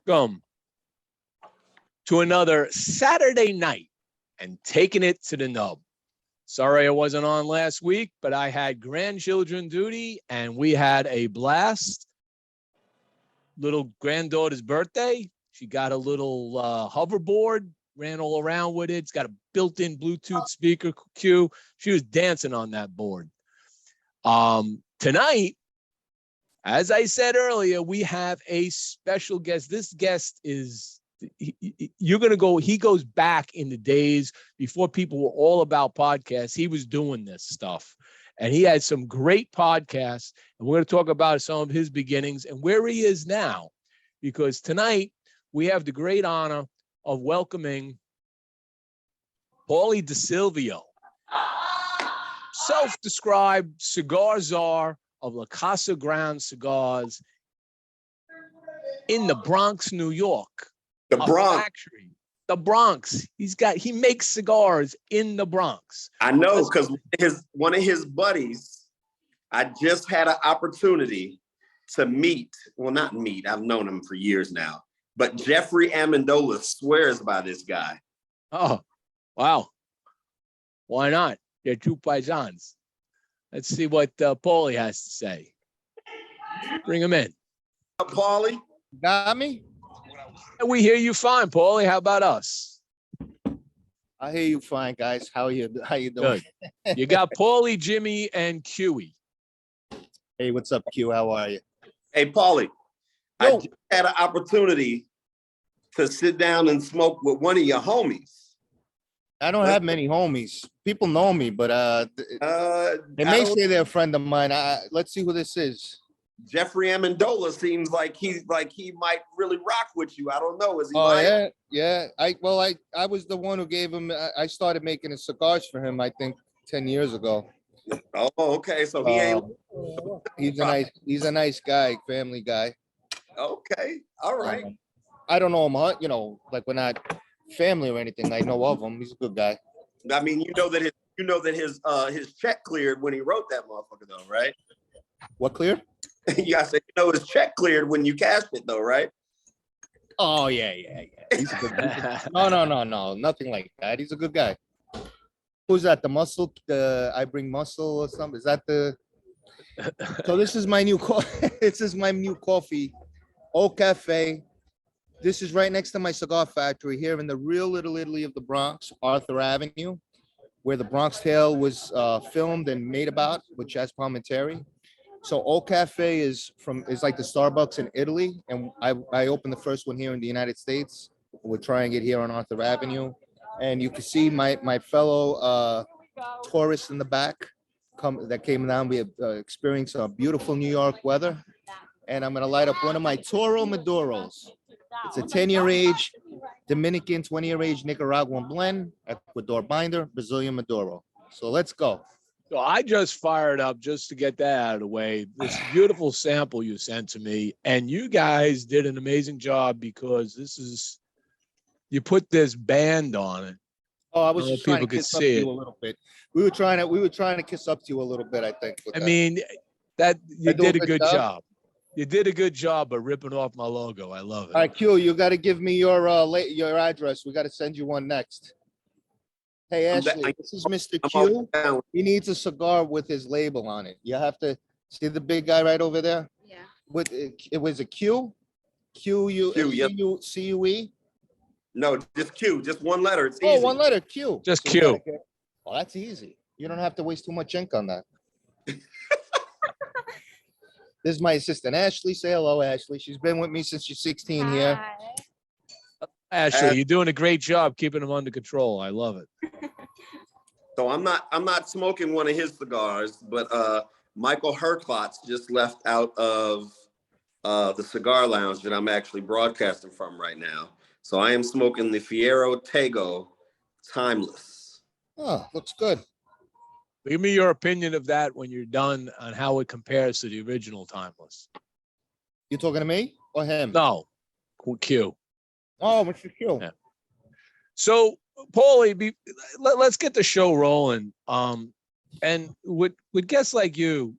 Welcome to another Saturday night and taking it to the nub. Sorry I wasn't on last week, but I had grandchildren duty and we had a blast. Little granddaughter's birthday. She got a little hoverboard, ran all around with it. It's got a built-in Bluetooth speaker cue. She was dancing on that board. Tonight, as I said earlier, we have a special guest. This guest is, you're going to go, he goes back in the days before people were all about podcasts. He was doing this stuff and he had some great podcasts. And we're going to talk about some of his beginnings and where he is now, because tonight we have the great honor of welcoming Pauly DiSilvio, self-described cigar czar of La Casa Grande Cigars in the Bronx, New York. The Bronx. Factory. The Bronx. He makes cigars in the Bronx. I know, because one of his buddies, I just had an opportunity to meet. Well, not meet. I've known him for years now. But Jeffrey Amendola swears by this guy. Oh, wow. Why not? They're two paisans. Let's see what Pauly has to say. Bring him in. Pauly? Got me? We hear you fine, Pauly. How about us? I hear you fine, guys. How you doing? Good. You got Pauly, Jimmie, and Huey. Hey, what's up, Q? How are you? Hey, Pauly. I just had an opportunity to sit down and smoke with one of your homies. I don't have many homies. People know me, but they may say they're a friend of mine. Let's see who this is. Jeffrey Amendola seems like he might really rock with you. I don't know. Is he? Oh lying? yeah. I was the one who gave him. I started making his cigars for him. I think 10 years ago. Oh, okay. So he ain't. He's a nice guy, family guy. Okay. All right. I don't know him. You know, like we're not family or anything. I know of him. He's a good guy. I mean, you know that his check cleared when he wrote that motherfucker, though, right? What cleared? Yeah, I said, his check cleared when you cashed it, though, right? Oh yeah. He's a good guy. No, nothing like that. He's a good guy. Who's that? The muscle? I bring muscle or something? Is that the? So this is my new this is my new coffee, Au Cafe. This is right next to my cigar factory here in the real Little Italy of the Bronx, Auther Avenue, where the Bronx Tale was filmed and made about with Chaz Palminteri. So Au Cafe is like the Starbucks in Italy, and I opened the first one here in the United States. We're trying it here on Auther Avenue, and you can see my fellow tourists in the back that came down. We have experienced beautiful New York weather, and I'm gonna light up one of my Toro Maduros. It's a 10-year age Dominican, 20-year age Nicaraguan blend, Ecuador binder, Brazilian Maduro. So let's go. So I just fired up just to get that out of the way. This beautiful sample you sent to me, and you guys did an amazing job because you put this band on it. Oh, I was just trying to kiss up to you a little bit. We were trying to kiss up to you a little bit, I think. I mean, that you did a good job. You did a good job of ripping off my logo. I love it. All right, Q, you got to give me your address. We got to send you one next. Hey, Ashley, this is Mr. Q. He needs a cigar with his label on it. You have to see the big guy right over there? Yeah. With it was a Q? C-U-E? No, just Q. Just one letter. It's easy. Oh, one letter, Q. Just Q. Oh, that's easy. You don't have to waste too much ink on that. This is my assistant, Ashley. Say hello, Ashley. She's been with me since she's 16 here. Ashley, you're doing a great job keeping them under control. I love it. So I'm not smoking one of his cigars, but Michael Herklotz just left out of the cigar lounge that I'm actually broadcasting from right now. So I am smoking the Fiero Tego Timeless. Oh, looks good. Give me your opinion of that when you're done on how it compares to the original Timeless. You talking to me or him? No, Q. Oh, Mr. Q. Yeah. So, Pauly, let's get the show rolling. And with guests like you,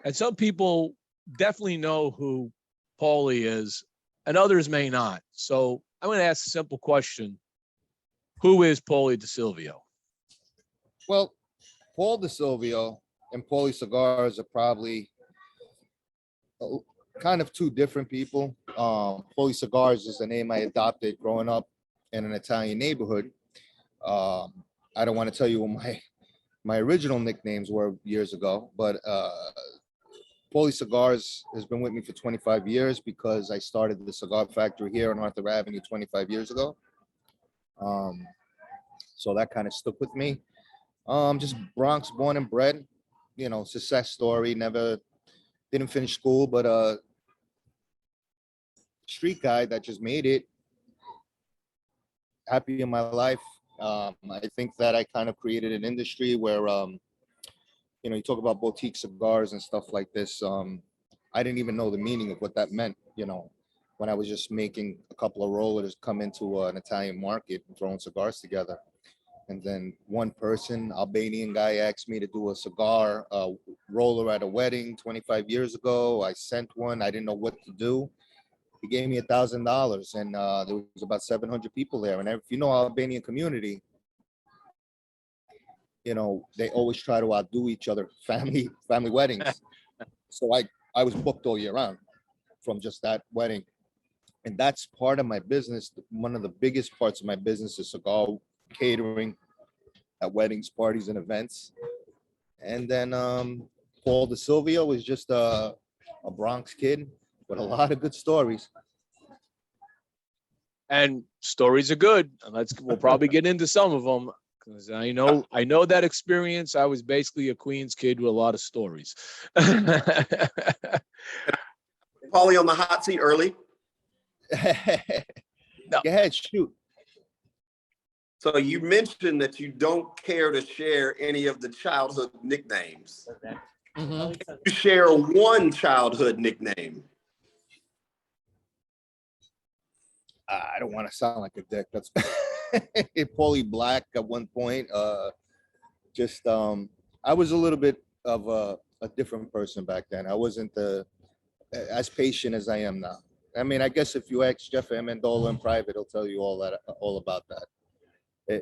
and some people definitely know who Pauly is, and others may not. So I'm going to ask a simple question. Who is Pauly DiSilvio? Well, Paul DiSilvio and Pauly Cigars are probably kind of two different people. Pauly Cigars is the name I adopted growing up in an Italian neighborhood. I don't want to tell you what my original nicknames were years ago, but Pauly Cigars has been with me for 25 years because I started the cigar factory here on Auther Avenue 25 years ago. So that kind of stuck with me. Just Bronx born and bred, you know, success story. Never didn't finish school, but street guy that just made it. Happy in my life. I think that I kind of created an industry where, you know, you talk about boutique cigars and stuff like this. I didn't even know the meaning of what that meant, you know, when I was just making a couple of rollers come into an Italian market and throwing cigars together. And then one person, Albanian guy, asked me to do a cigar roller at a wedding 25 years ago. I sent one. I didn't know what to do. He gave me $1,000, and there was about 700 people there. And if you know Albanian community, you know, they always try to outdo each other, family weddings. So I was booked all year round from just that wedding. And that's part of my business. One of the biggest parts of my business is cigar catering at weddings, parties, and events. And then Paul DiSilvio was just a Bronx kid with a lot of good stories. And stories are good. And we'll probably get into some of them because I know that experience. I was basically a Queens kid with a lot of stories. Pauly on the hot seat early. No. Go ahead, shoot. So you mentioned that you don't care to share any of the childhood nicknames. Mhm. You share one childhood nickname. I don't want to sound like a dick. That's Pauly Black at one point. I was a little bit of a different person back then. I wasn't as patient as I am now. I mean, I guess if you ask Jeff Amendola in private, he'll tell you all about that.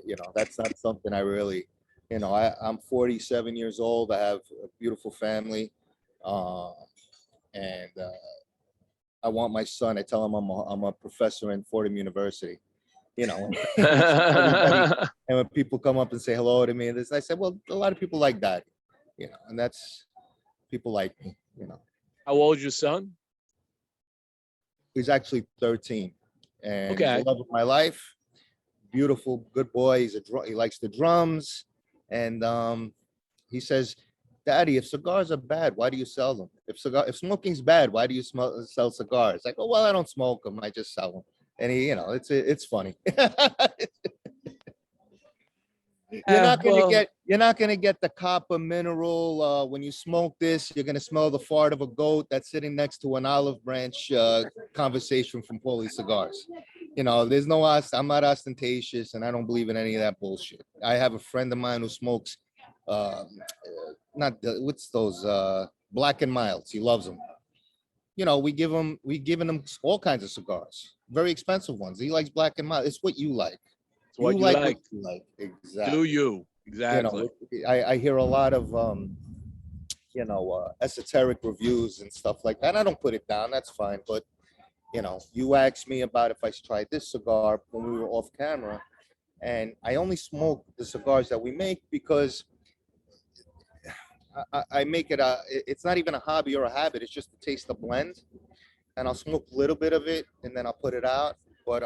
You know, that's not something I really, you know, I'm 47 years old. I have a beautiful family. And I want my son, I tell him I'm a professor in Fordham University, you know, everybody, and when people come up and say hello to me, and this, I said, well, a lot of people like that, you know, and that's, people like me, you know. How old is your son? He's actually 13, and Okay. he's the love of my life. Beautiful, good boy. He likes the drums, and he says, "Daddy, if cigars are bad, why do you sell them? If smoking's bad, why do you sell cigars?" I go, "Well, I don't smoke them. I just sell them." And he, you know, it's funny. You're not gonna get the copper mineral when you smoke this. You're gonna smell the fart of a goat that's sitting next to an olive branch conversation from Pauly Cigars. You know, there's no I'm not ostentatious, and I don't believe in any of that bullshit. I have a friend of mine who smokes what's those Black and Milds. He loves them. You know, we've given him all kinds of cigars, very expensive ones. He likes Black and Mild. It's what you like. It's what you like. like. What you like. Exactly. Do you? Exactly. You know, I hear a lot of you know, esoteric reviews and stuff like that. I don't put it down. That's fine. But you know, you asked me about if I tried this cigar when we were off camera, and I only smoke the cigars that we make because I make it it's not even a hobby or a habit. It's just to taste the blend, and I'll smoke a little bit of it and then I'll put it out. But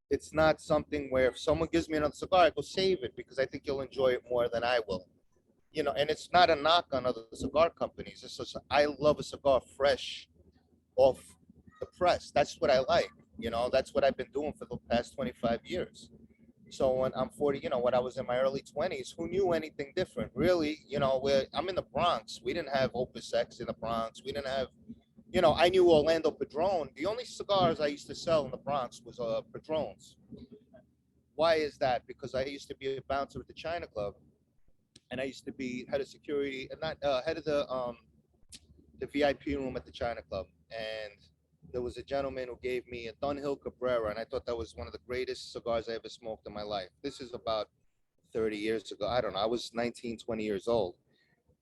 it's not something where if someone gives me another cigar, I go save it because I think you'll enjoy it more than I will. You know, and it's not a knock on other cigar companies. It's just I love a cigar fresh off the press. That's what I like. You know, that's what I've been doing for the past 25 years. So when I'm 40, you know, when I was in my early 20s, who knew anything different? Really, you know, I'm in the Bronx. We didn't have Opus X in the Bronx. We didn't have, you know, I knew Orlando Padron. The only cigars I used to sell in the Bronx was Padrones. Why is that? Because I used to be a bouncer at the China Club, and I used to be head of security, not head of the VIP room at the China Club. And there was a gentleman who gave me a Dunhill Cabrera, and I thought that was one of the greatest cigars I ever smoked in my life. This is about 30 years ago. I don't know. I was 19, 20 years old.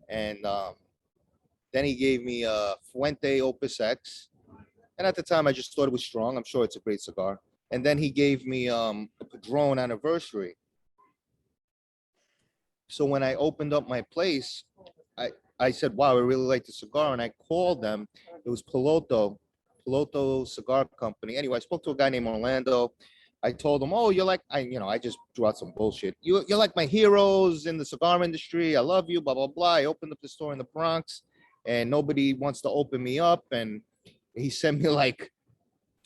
And then he gave me a Fuente Opus X. And at the time, I just thought it was strong. I'm sure it's a great cigar. And then he gave me a Padron Anniversary. So when I opened up my place, I said, wow, I really like the cigar. And I called them. It was Piloto Cigar Company. Anyway, I spoke to a guy named Orlando. I told him, oh, you're like, I just threw out some bullshit. You're like my heroes in the cigar industry. I love you, blah, blah, blah. I opened up the store in the Bronx and nobody wants to open me up. And he sent me like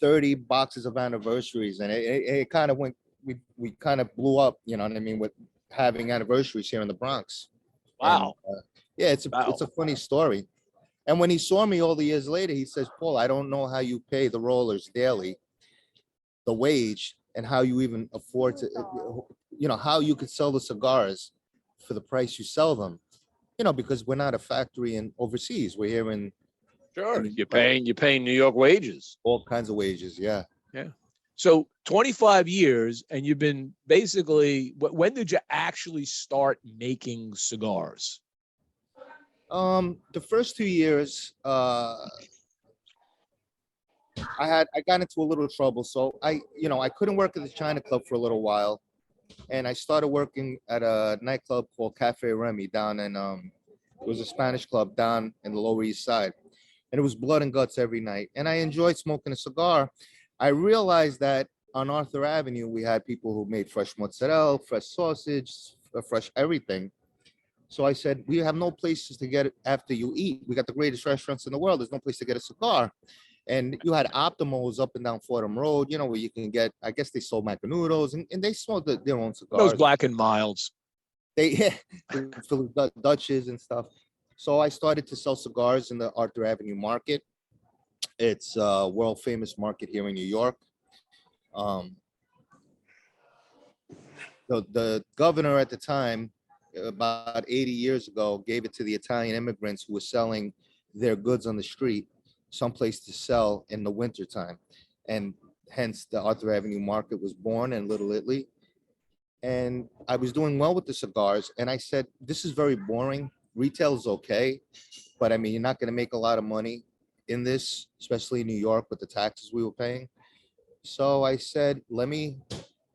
30 boxes of anniversaries. And it kind of went, we kind of blew up, you know what I mean, with having anniversaries here in the Bronx. Wow. And, yeah, it's a funny story. And when he saw me all the years later, he says, Paul, I don't know how you pay the rollers daily, the wage, and how you even afford to, how you could sell the cigars for the price you sell them, because we're not a factory in overseas. We're here in. Sure. You're paying New York wages. All kinds of wages. Yeah. Yeah. So 25 years, and you've been basically, when did you actually start making cigars? The first 2 years, I got into a little trouble. So I couldn't work at the China Club for a little while. And I started working at a nightclub called Cafe Remy down in, it was a Spanish club down in the Lower East Side. And it was blood and guts every night. And I enjoyed smoking a cigar. I realized that on Auther Avenue, we had people who made fresh mozzarella, fresh sausage, fresh everything. So I said, we have no places to get it after you eat. We got the greatest restaurants in the world. There's no place to get a cigar. And you had Optimals up and down Fordham Road, where you can get, I guess they sold Macanudos and they smoked their own cigars. Those Black and Milds. Dutches and stuff. So I started to sell cigars in the Auther Avenue Market. It's a world famous market here in New York. The governor at the time, about 80 years ago, gave it to the Italian immigrants who were selling their goods on the street, someplace to sell in the wintertime. And hence the Auther Avenue Market was born in Little Italy. And I was doing well with the cigars. And I said, this is very boring. Retail is okay. But I mean, you're not going to make a lot of money in this, especially in New York with the taxes we were paying. So I said, let me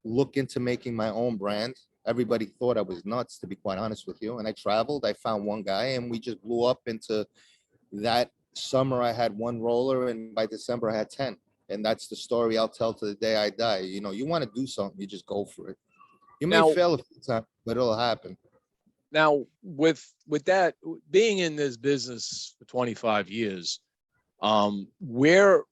look into making my own brand. Everybody thought I was nuts, to be quite honest with you. And I traveled, I found one guy, and we just blew up into that summer. I had one roller, and by December I had 10. And that's the story I'll tell to the day I die. You want to do something, you just go for it. You may fail a few times, but it'll happen. Now, with that, being in this business for 25 years, where,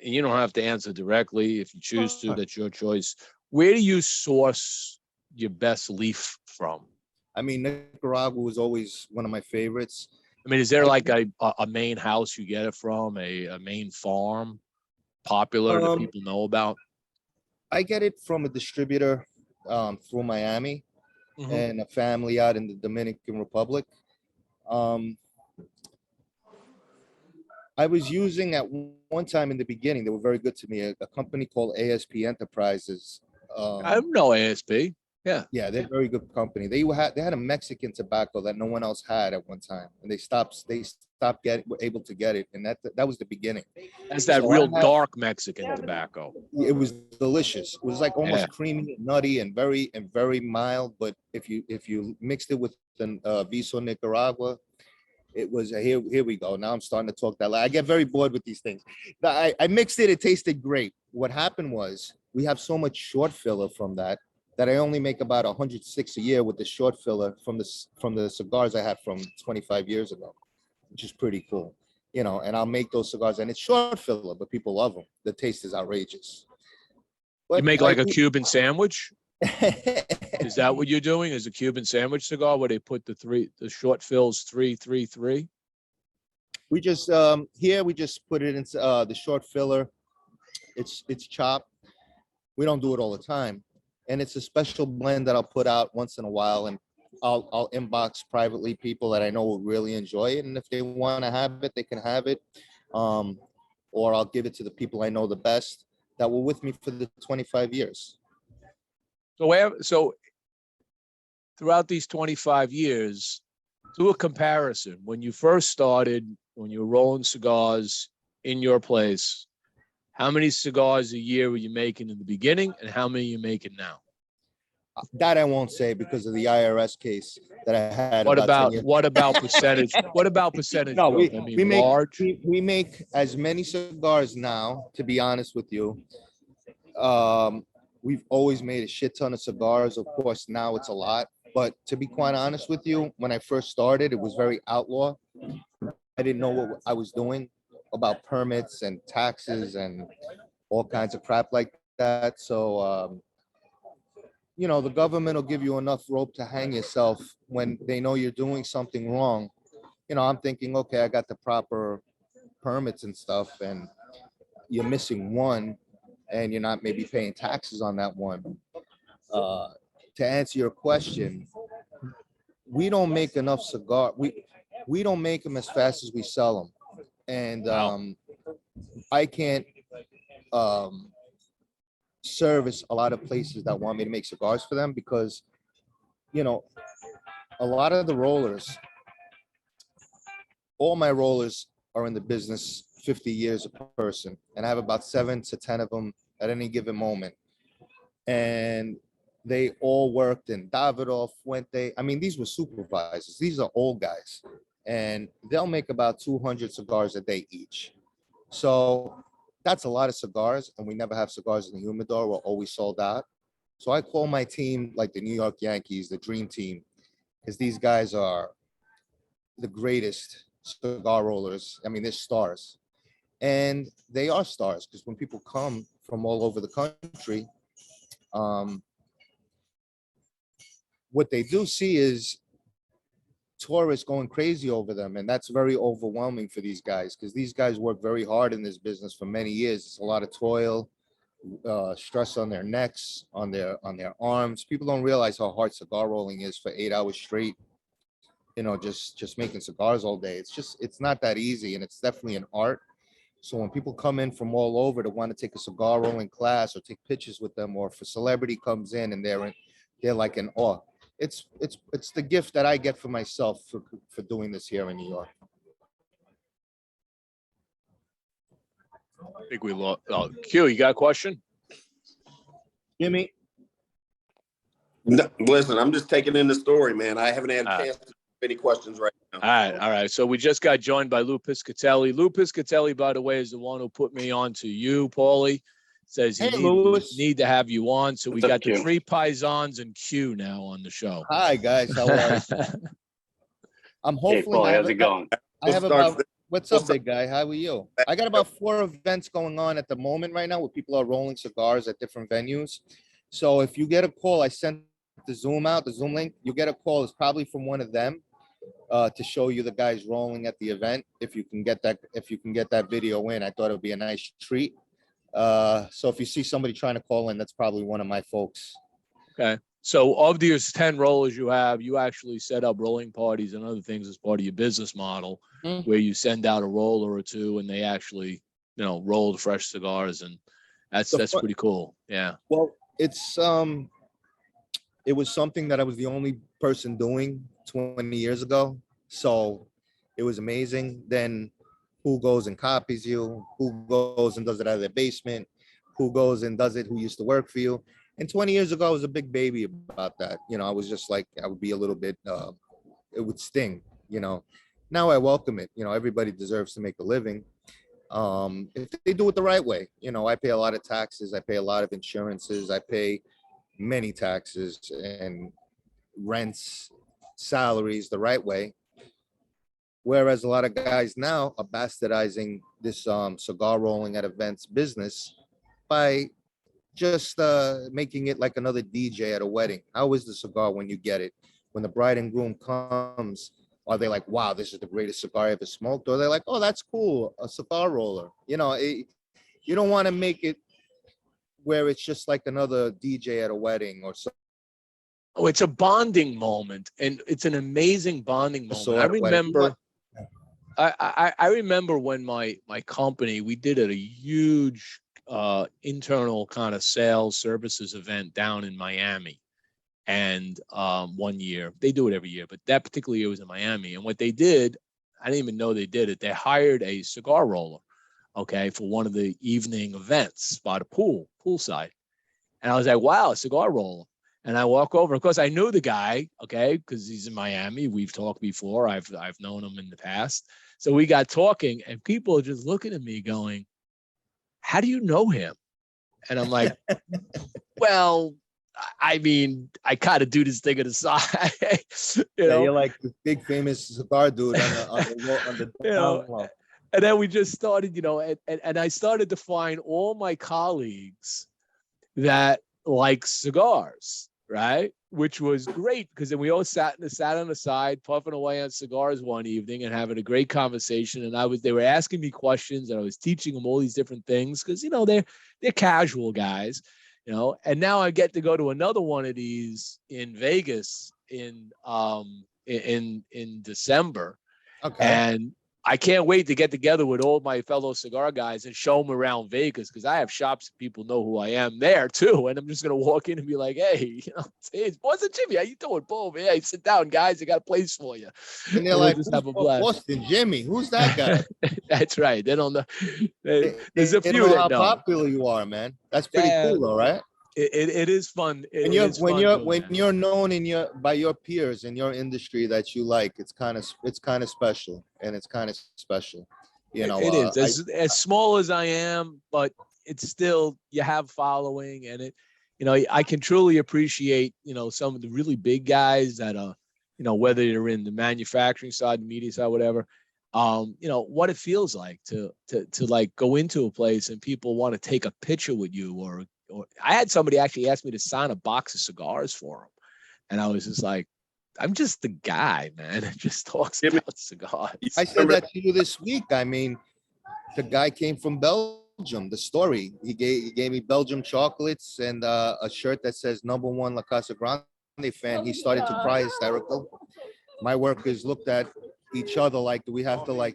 and you don't have to answer directly if you choose to, that's your choice. Where do you source your best leaf from? I mean, Nicaragua was always one of my favorites. I mean, is there like a main house you get it from, a main farm popular that people know about? I get it from a distributor through Miami and a family out in the Dominican Republic. I was using at one time in the beginning, they were very good to me, a company called ASP Enterprises. I know ASP. Yeah. Yeah, they're a very good company. They had a Mexican tobacco that no one else had at one time, and they stopped were able to get it, and that was the beginning. That's that real dark Mexican tobacco. It was delicious. It was like almost creamy, nutty, and very mild. But if you mixed it with the Viso Nicaragua, it was here we go. Now I'm starting to talk that loud. I get very bored with these things. I mixed it. It tasted great. What happened was we have so much short filler from that I only make about 106 a year with the short filler from the cigars I had from 25 years ago, which is pretty cool. And I'll make those cigars, and it's short filler, but people love them. The taste is outrageous. But you make like a Cuban sandwich? Is that what you're doing? Is a Cuban sandwich cigar where they put the short fills 333? We just here we just put it into the short filler. It's chopped. We don't do it all the time, and it's a special blend that I'll put out once in a while, and I'll inbox privately people that I know will really enjoy it, and if they want to have it, they can have it. or I'll give it to the people I know the best that were with me for the 25 years. So throughout these 25 years, do a comparison. When you first started, when you were rolling cigars in your place, how many cigars a year were you making in the beginning, and how many are you making now? That I won't say because of the IRS case that I had. What about 10 about years. what about percentage? What about percentage No, growth? I mean, large. we make as many cigars now, to be honest with you. We've always made a shit ton of cigars. Of course, now it's a lot. But to be quite honest with you, when I first started, it was very outlaw. I didn't know what I was doing about permits and taxes and all kinds of crap like that. So, you know, the government will give you enough rope to hang yourself when they know you're doing something wrong. You know, I'm thinking, okay, I got the proper permits and stuff, and you're missing one, and you're not maybe paying taxes on that one. To answer your question, we don't make enough cigar. We don't make them as fast as we sell them, and I can't service a lot of places that want me to make cigars for them because, you know, a lot of the rollers, all my rollers are in the business 50 years a person, and I have about 7 to 10 of them at any given moment. And they all worked in Davidoff, Fuente. I mean, these were supervisors. These are old guys, and they'll make about 200 cigars a day each. So that's a lot of cigars, and we never have cigars in the humidor. We're always sold out. So I call my team like the New York Yankees, the dream team, because these guys are the greatest cigar rollers. I mean, they're stars. And they are stars because when people come from all over the country, what they do see is tourists going crazy over them, and that's very overwhelming for these guys because these guys work very hard in this business for many years. It's a lot of toil, stress on their necks, on their arms. People don't realize how hard cigar rolling is for 8 hours straight. You know, just making cigars all day. It's not that easy, and it's definitely an art. So when people come in from all over to want to take a cigar rolling class or take pictures with them, or if a celebrity comes in and they're like in awe. It's the gift that I get for myself for doing this here in New York. I think we lost. Oh, Q, you got a question? Jimmie? No, listen, I'm just taking in the story, man. I haven't had a chance to any questions right now. All right. So we just got joined by Lou Piscatelli. Lou Piscatelli, by the way, is the one who put me on to you, Pauly. Says he need to have you on. So we got the three Paisans and Q now on the show. Hi guys, how are you? I'm hopefully. Hey, Pauly, how's it going? I have about. What's up, big guy? How are you? I got about 4 events going on at the moment right now where people are rolling cigars at different venues. So if you get a call, I sent the Zoom out, the Zoom link. You get a call. It's probably from one of them. To show you the guys rolling at the event. If you can get that video in, I thought it would be a nice treat. So if you see somebody trying to call in, that's probably one of my folks. Okay. So of these 10 rollers you have, you actually set up rolling parties and other things as part of your business model, where you send out a roller or two and they actually, you know, roll the fresh cigars, and that's pretty cool. Yeah. Well, it was something that I was the only person doing 20 years ago. So it was amazing. Then who goes and copies you? Who goes and does it out of their basement? Who goes and does it who used to work for you? And 20 years ago, I was a big baby about that. You know, I was just like, I would be a little bit, it would sting, you know. Now I welcome it. You know, everybody deserves to make a living. If they do it the right way. You know, I pay a lot of taxes. I pay a lot of insurances. I pay many taxes and rents, salaries the right way. Whereas a lot of guys now are bastardizing this cigar rolling at events business by just making it like another DJ at a wedding. How is the cigar when you get it? When the bride and groom comes, are they like, wow, this is the greatest cigar I ever smoked? Or they're like, oh, that's cool, a cigar roller. You know, you don't want to make it where it's just like another DJ at a wedding or something. Oh, it's a bonding moment, and it's an amazing bonding moment. I remember when my company, we did a huge internal kind of sales services event down in Miami. And one year, they do it every year, but that particular year was in Miami. And what they did, I didn't even know they did it. They hired a cigar roller, okay, for one of the evening events by the poolside. And I was like, wow, a cigar roller. And I walk over. Of course, I knew the guy, okay, because he's in Miami. We've talked before. I've known him in the past. So we got talking, and people are just looking at me going, how do you know him? And I'm like, well, I mean, I kind of do this thing on the side. You're like the big famous cigar dude on the you know, and then we just started, and I started to find all my colleagues that like cigars, right? Which was great because then we all sat on the side, puffing away on cigars one evening and having a great conversation. And they were asking me questions, and I was teaching them all these different things because they're casual guys, And now I get to go to another one of these in Vegas in December, okay. And I can't wait to get together with all my fellow cigar guys and show them around Vegas because I have shops that people know who I am there too. And I'm just going to walk in and be like, hey, it's Boss and Jimmie. How you doing? Boom. Hey, sit down, guys. I got a place for you. And they're like, just have a blast. Boston Jimmie. Who's that guy? That's right. They don't know. There's a few don't know that how know. popular you are, man. That's pretty cool though, right? It is fun. When you're known by your peers in your industry that you like, it's kind of special, and it's kind of special. It is as small as I am, but it's still you have following, and I can truly appreciate some of the really big guys that whether they're in the manufacturing side, the media side, whatever. What it feels like to like go into a place and people want to take a picture with you, or I had somebody actually ask me to sign a box of cigars for him. And I was just like, I'm just the guy, man, that just talks about cigars. I said that to you this week. I mean, the guy came from Belgium. The story, he gave me Belgium chocolates and a shirt that says #1 La Casa Grande fan. He started to cry hysterical. My workers looked at each other like, do we have to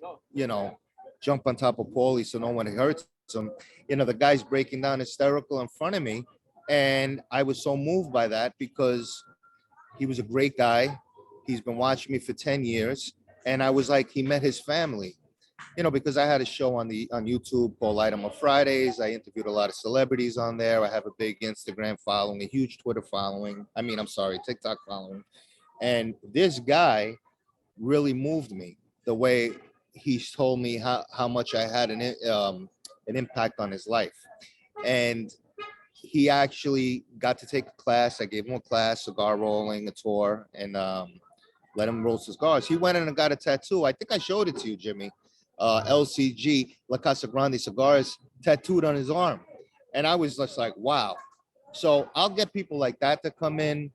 jump on top of Pauly so no one hurts him? The guy's breaking down hysterical in front of me. And I was so moved by that because he was a great guy. He's been watching me for 10 years. And I was like, he met his family, because I had a show on YouTube called Item of Fridays. I interviewed a lot of celebrities on there. I have a big Instagram following, a huge Twitter following. TikTok following. And this guy really moved me the way he's told me how much I had an impact on his life. And he actually got to take a class. I gave him a class, cigar rolling, a tour, and let him roll cigars. He went in and got a tattoo. I think I showed it to you, Jimmie. LCG, La Casa Grande Cigars, tattooed on his arm. And I was just like, wow. So I'll get people like that to come in.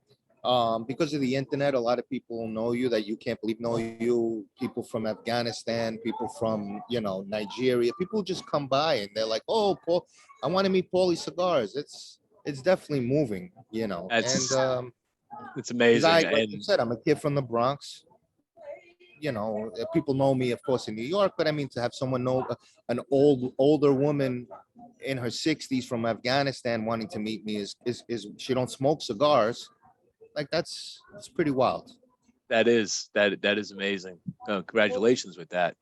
Because of the internet, a lot of people know you that you can't believe know you. People from Afghanistan, people from Nigeria, people just come by and they're like, "Oh, Paul, I want to meet Pauly Cigars." It's definitely moving, It's amazing. Like you said, I'm a kid from the Bronx. People know me, of course, in New York, but I mean to have someone know an older woman in her 60s from Afghanistan wanting to meet me is she don't smoke cigars. Like it's pretty wild. That is amazing. Congratulations with that.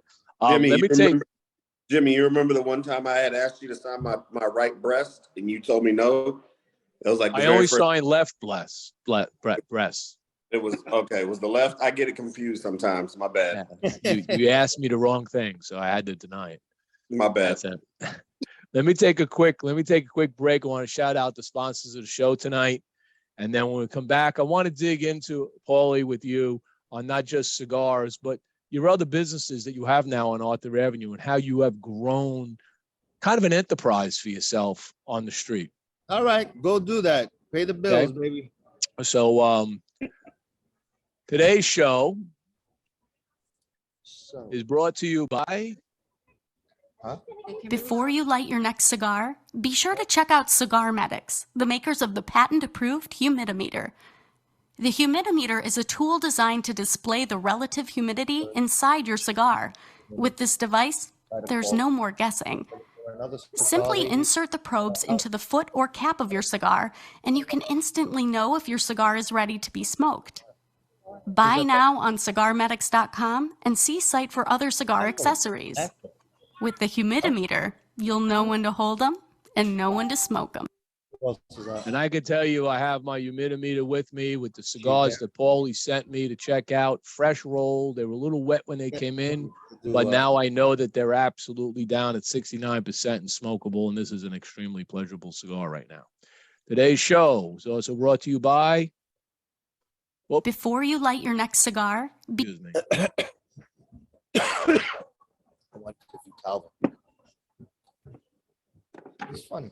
Jimmie, you remember the one time I had asked you to sign my right breast and you told me no? It was like I always sign left breast. It was okay. It was the left. I get it confused sometimes. My bad. Yeah. You asked me the wrong thing, so I had to deny it. My bad. That's it. Let me take a quick break. I want to shout out the sponsors of the show tonight. And then when we come back, I want to dig into, Pauly, with you on not just cigars, but your other businesses that you have now on Auther Avenue and how you have grown kind of an enterprise for yourself on the street. All right, go do that. Pay the bills, baby. So today's show is brought to you by... Before you light your next cigar, be sure to check out Cigar Medics, the makers of the patent-approved humidimeter. The humidimeter is a tool designed to display the relative humidity inside your cigar. With this device, there's no more guessing. Simply insert the probes into the foot or cap of your cigar, and you can instantly know if your cigar is ready to be smoked. Buy now on cigarmedics.com and see site for other cigar accessories. With the humidimeter, you'll know when to hold them and know when to smoke them. And I can tell you, I have my humidimeter with me with the cigars that Pauly sent me to check out. Fresh roll. They were a little wet when they came in, but now I know that they're absolutely down at 69% and smokable, and this is an extremely pleasurable cigar right now. Today's show is also brought to you by... Well, before you light your next cigar, excuse me. I want to be Calvin. It's funny.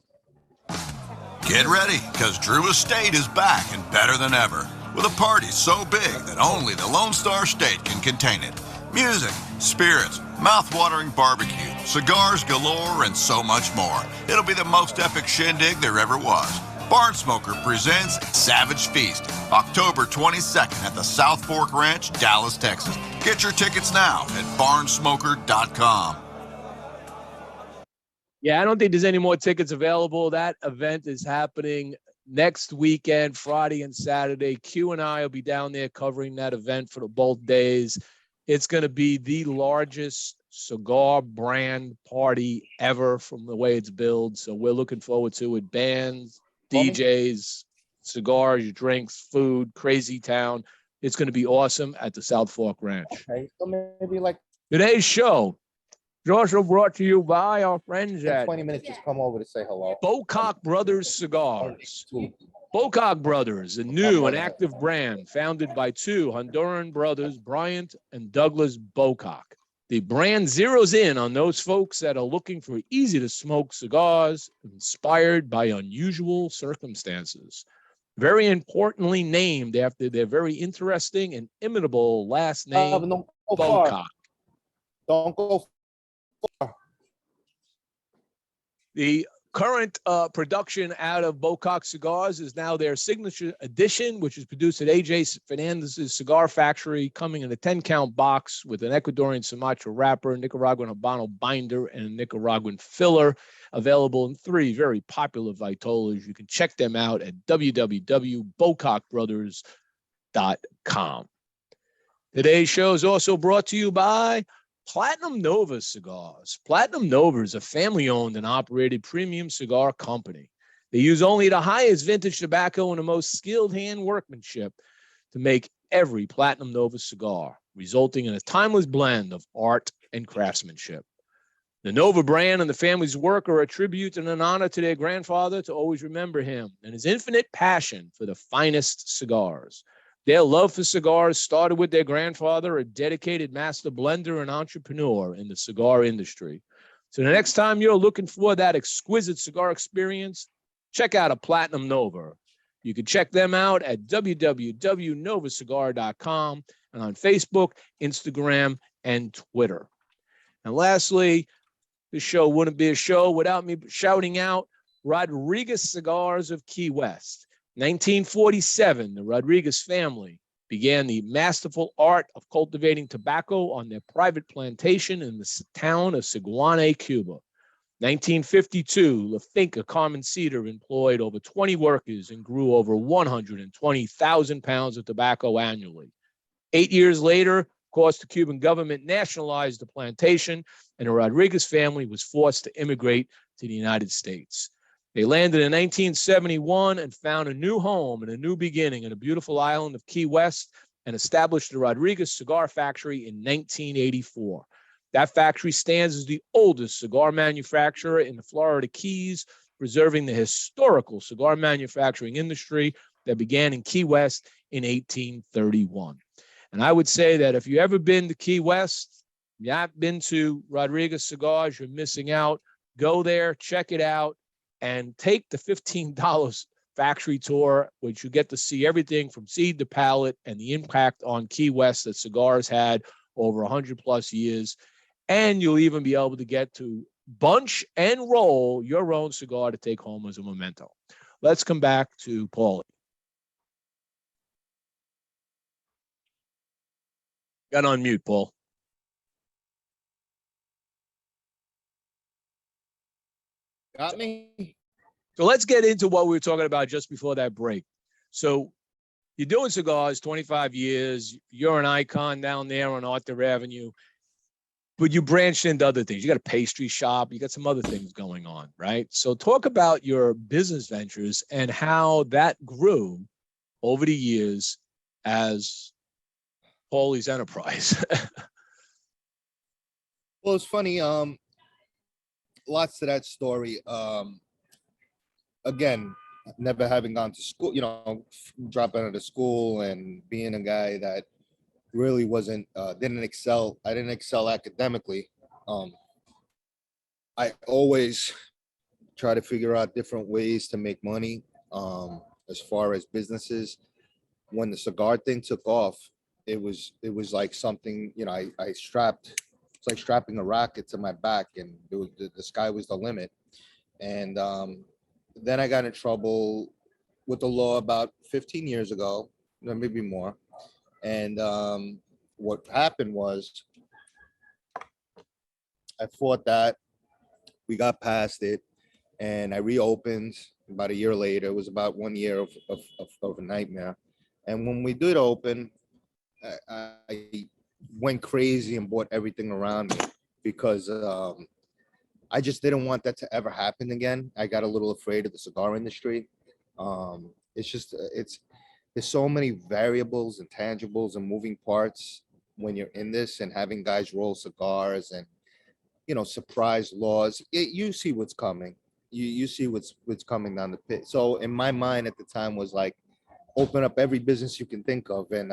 Get ready, because Drew Estate is back and better than ever, with a party so big that only the Lone Star State can contain it. Music, spirits, mouth-watering barbecue, cigars galore, and so much more. It'll be the most epic shindig there ever was. Barnsmoker presents Savage Feast, October 22nd at the South Fork Ranch, Dallas, Texas. Get your tickets now at barnsmoker.com. Yeah, I don't think there's any more tickets available. That event is happening next weekend, Friday and Saturday. Q and I will be down there covering that event for both days. It's going to be the largest cigar brand party ever from the way it's billed. So we're looking forward to it. Bands, DJs, cigars, drinks, food, crazy town. It's going to be awesome at the South Fork Ranch. Okay, so maybe like Today's show is also brought to you by our friends at 20 minutes, just come over to say hello. Bocock Brothers Cigars. Bocock Brothers, a new and active brand founded by two Honduran brothers, Bryant and Douglas Bocock. The brand zeroes in on those folks that are looking for easy-to-smoke cigars inspired by unusual circumstances. Very importantly named after their very interesting and imitable last name, Don't go Bocock. far. Don't go far. The current production out of Bocock Cigars is now their signature edition, which is produced at AJ Fernandez's Cigar Factory, coming in a 10-count box with an Ecuadorian Sumatra wrapper, Nicaraguan Habano binder, and a Nicaraguan filler, available in 3 very popular vitolas. You can check them out at www.bocockbrothers.com. Today's show is also brought to you by Platinum Nova Cigars. Platinum Nova is a family-owned and operated premium cigar company. They use only the highest vintage tobacco and the most skilled hand workmanship to make every Platinum Nova cigar, resulting in a timeless blend of art and craftsmanship. The Nova brand and the family's work are a tribute and an honor to their grandfather to always remember him and his infinite passion for the finest cigars. Their love for cigars started with their grandfather, a dedicated master blender and entrepreneur in the cigar industry. So the next time you're looking for that exquisite cigar experience, check out a Platinum Nova. You can check them out at www.novacigar.com and on Facebook, Instagram, and Twitter. And lastly, this show wouldn't be a show without me shouting out Rodriguez Cigars of Key West. 1947, the Rodriguez family began the masterful art of cultivating tobacco on their private plantation in the town of Siguane, Cuba. 1952, La Finca Carmen Cedar employed over 20 workers and grew over 120,000 pounds of tobacco annually. 8 years later, of course, the Cuban government nationalized the plantation, and the Rodriguez family was forced to immigrate to the United States. They landed in 1971 and found a new home and a new beginning in a beautiful island of Key West and established the Rodriguez Cigar Factory in 1984. That factory stands as the oldest cigar manufacturer in the Florida Keys, preserving the historical cigar manufacturing industry that began in Key West in 1831. And I would say that if you've ever been to Key West, you haven't been to Rodriguez Cigars, you're missing out. Go there, check it out, and take the $15 factory tour, which you get to see everything from seed to palate and the impact on Key West that cigars had over 100 plus years. And you'll even be able to get to bunch and roll your own cigar to take home as a memento. Let's come back to Pauly. Got on mute, Paul. Got me? So let's get into what we were talking about just before that break. So you're doing cigars 25 years. You're an icon down there on Auther Avenue, but you branched into other things. You got a pastry shop. You got some other things going on, right? So talk about your business ventures and how that grew over the years as Pauly's enterprise. Well, it's funny. Lots to that story. Again, never having gone to school, dropping out of school and being a guy that really didn't excel. I didn't excel academically. I always try to figure out different ways to make money. As far as businesses, when the cigar thing took off, it was like something, it's like strapping a rocket to my back, and the sky was the limit. And then I got in trouble with the law about 15 years ago, maybe more. And what happened was I fought that. We got past it, and I reopened about a year later. It was about 1 year of a nightmare. And when we did open, I went crazy and bought everything around me because I just didn't want that to ever happen again. I got a little afraid of the cigar industry. There's so many variables and tangibles and moving parts when you're in this, and having guys roll cigars and, surprise laws. You see what's coming. You see what's coming down the pit. So in my mind at the time was like, open up every business you can think of, and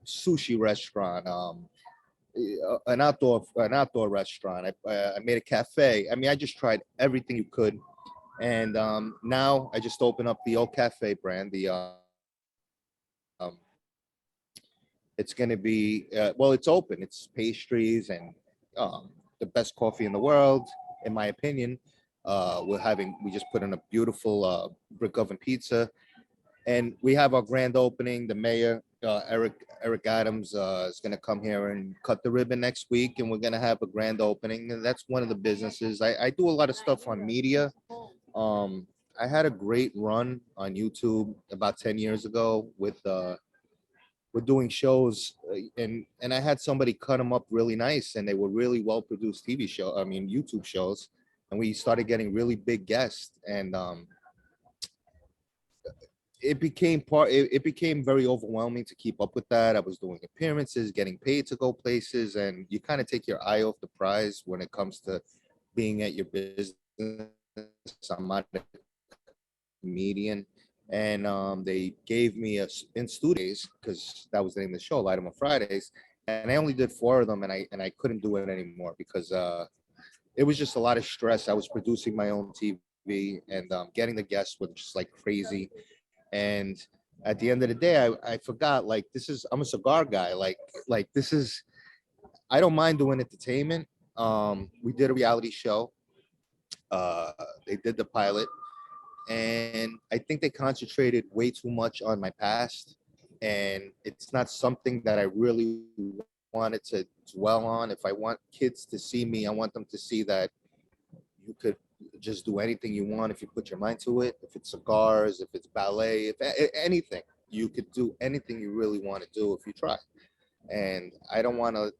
sushi restaurant, an outdoor restaurant. I made a cafe. I mean, I just tried everything you could. And now I just opened up the O Cafe brand. It's going to be, it's open. It's pastries and the best coffee in the world, in my opinion. We just put in a beautiful brick oven pizza. And we have our grand opening. The mayor, Eric Adams, is going to come here and cut the ribbon next week, and we're going to have a grand opening. And that's one of the businesses. I do a lot of stuff on media. I had a great run on YouTube about 10 years ago with doing shows, and I had somebody cut them up really nice, and they were really well produced YouTube shows, and we started getting really big guests, and it became very overwhelming to keep up with that. I was doing appearances, getting paid to go places, and you kind of take your eye off the prize when it comes to being at your business. I'm not a comedian, and they gave me in studios, because that was the name of the show, Light 'em Up Fridays, and I only did 4 of them, and I couldn't do it anymore because it was just a lot of stress. I was producing my own TV, and getting the guests was just like crazy. And at the end of the day, I forgot, like, I'm a cigar guy. Like this is, I don't mind doing entertainment. We did a reality show. They did the pilot, and I think they concentrated way too much on my past, and it's not something that I really wanted to dwell on. If I want kids to see me, I want them to see that you could just do anything you want if you put your mind to it. If it's cigars, if it's ballet, if anything, you could do anything you really want to do if you try. And I don't want to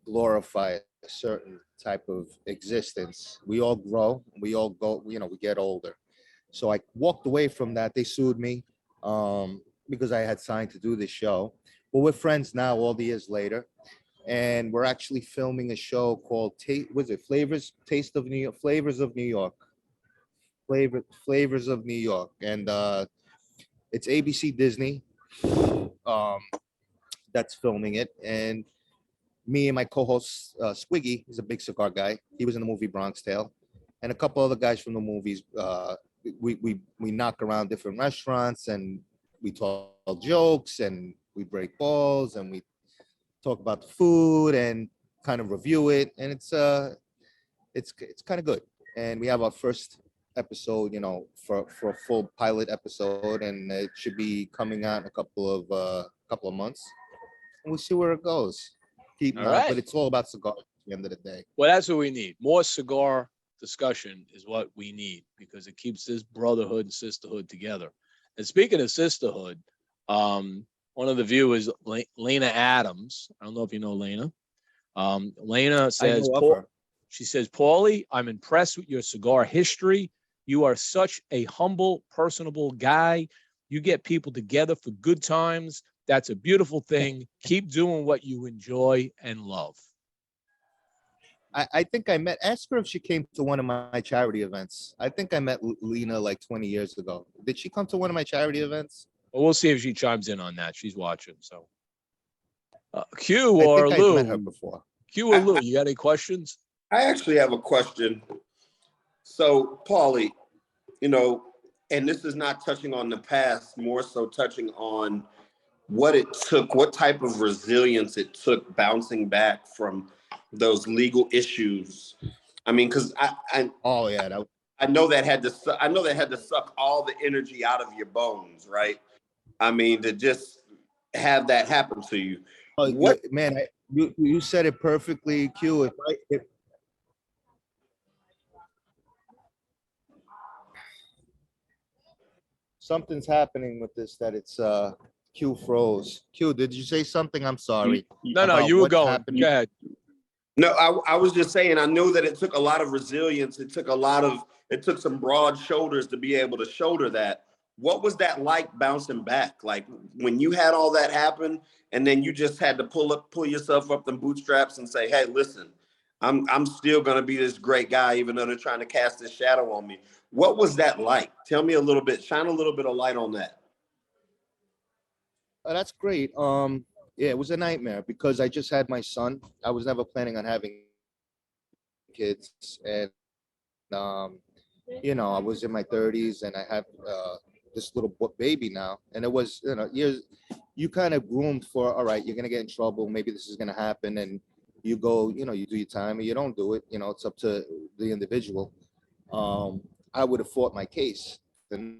glorify a certain type of existence. We all grow, we all go, we get older. So I walked away from that. They sued me because I had signed to do this show. But we're friends now, all the years later. And we're actually filming a show called Flavors of New York. Flavors of New York. And it's ABC Disney that's filming it. And me and my co-host Squiggy, he's a big cigar guy. He was in the movie Bronx Tale. And a couple other guys from the movies. We knock around different restaurants, and we tell jokes, and we break balls, and we talk about the food and kind of review it, and it's kind of good. And we have our first episode, for a full pilot episode, and it should be coming out in a couple of months. And we'll see where it goes. But it's all about cigars at the end of the day. Well, that's what we need. More cigar discussion is what we need, because it keeps this brotherhood and sisterhood together. And speaking of sisterhood, one of the viewers, Lena Adams, I don't know if you know Lena. Lena says, she says, Pauly, I'm impressed with your cigar history. You are such a humble, personable guy. You get people together for good times. That's a beautiful thing. Keep doing what you enjoy and love. I think I met, ask her if she came to one of my charity events. I think I met Lena like 20 years ago. Did she come to one of my charity events? Well, we'll see if she chimes in on that. She's watching. So Q or I think Lou? I've met her before. Q or Lou, you got any questions? I actually have a question. So, Pauly, you know, and this is not touching on the past, more so touching on what it took, what type of resilience it took bouncing back from those legal issues. I mean, because I know that had to suck all the energy out of your bones, right? I mean, to just have that happen to you. What man? You said it perfectly, Q. If something's happening with this, that it's Q froze. Q, did you say something? I'm sorry. No, you were going. Go ahead. No, I was just saying, I know that it took a lot of resilience. It took some broad shoulders to be able to shoulder that. What was that like bouncing back? Like when you had all that happen and then you just had to pull yourself up the bootstraps and say, hey, listen, I'm still going to be this great guy, even though they're trying to cast this shadow on me. What was that like? Tell me a little bit, shine a little bit of light on that. That's great. Yeah, it was a nightmare because I just had my son. I was never planning on having kids. And, you know, I was in my 30s and I have this little baby now. And it was, you know, you kind of groomed for, all right, you're going to get in trouble. Maybe this is going to happen. And you go, you know, you do your time or you don't do it. You know, it's up to the individual. I would have fought my case. And,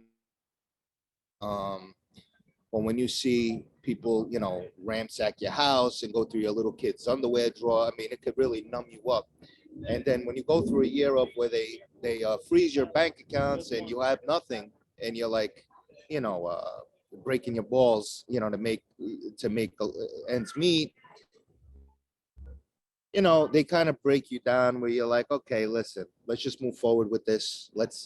but when you see people, you know, ransack your house and go through your little kid's underwear drawer, I mean, it could really numb you up. And then when you go through a year of where they freeze your bank accounts and you have nothing, and you're like, you know, breaking your balls, you know, to make ends meet, you know, they kind of break you down where you're like, okay, listen, let's just move forward with this. Let's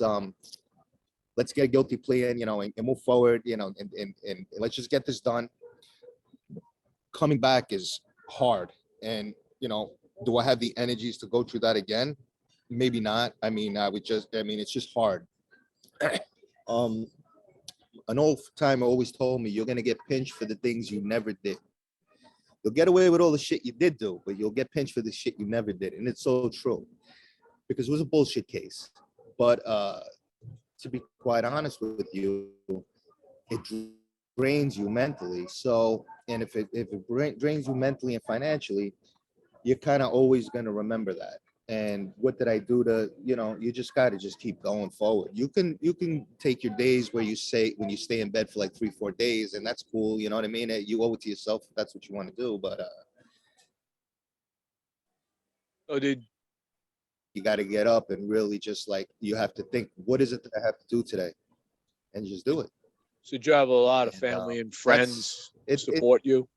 get a guilty plea in, you know, and move forward, you know, and let's just get this done. Coming back is hard. And, you know, do I have the energies to go through that again? Maybe not. I mean, it's just hard. An old timer always told me, you're going to get pinched for the things you never did. You'll get away with all the shit you did do, but you'll get pinched for the shit you never did. And it's so true because it was a bullshit case. But, to be quite honest with you, it drains you mentally. So, and if it drains you mentally and financially, you're kind of always going to remember that. And what did I do to, you know, you just got to just keep going forward. You can take your days where you say, when you stay in bed for like 3-4 days, and that's cool. You know what I mean? You owe it to yourself if that's what you want to do. But you got to get up and really just like, you have to think, what is it that I have to do today? And just do it. So did you have a lot of family and friends support you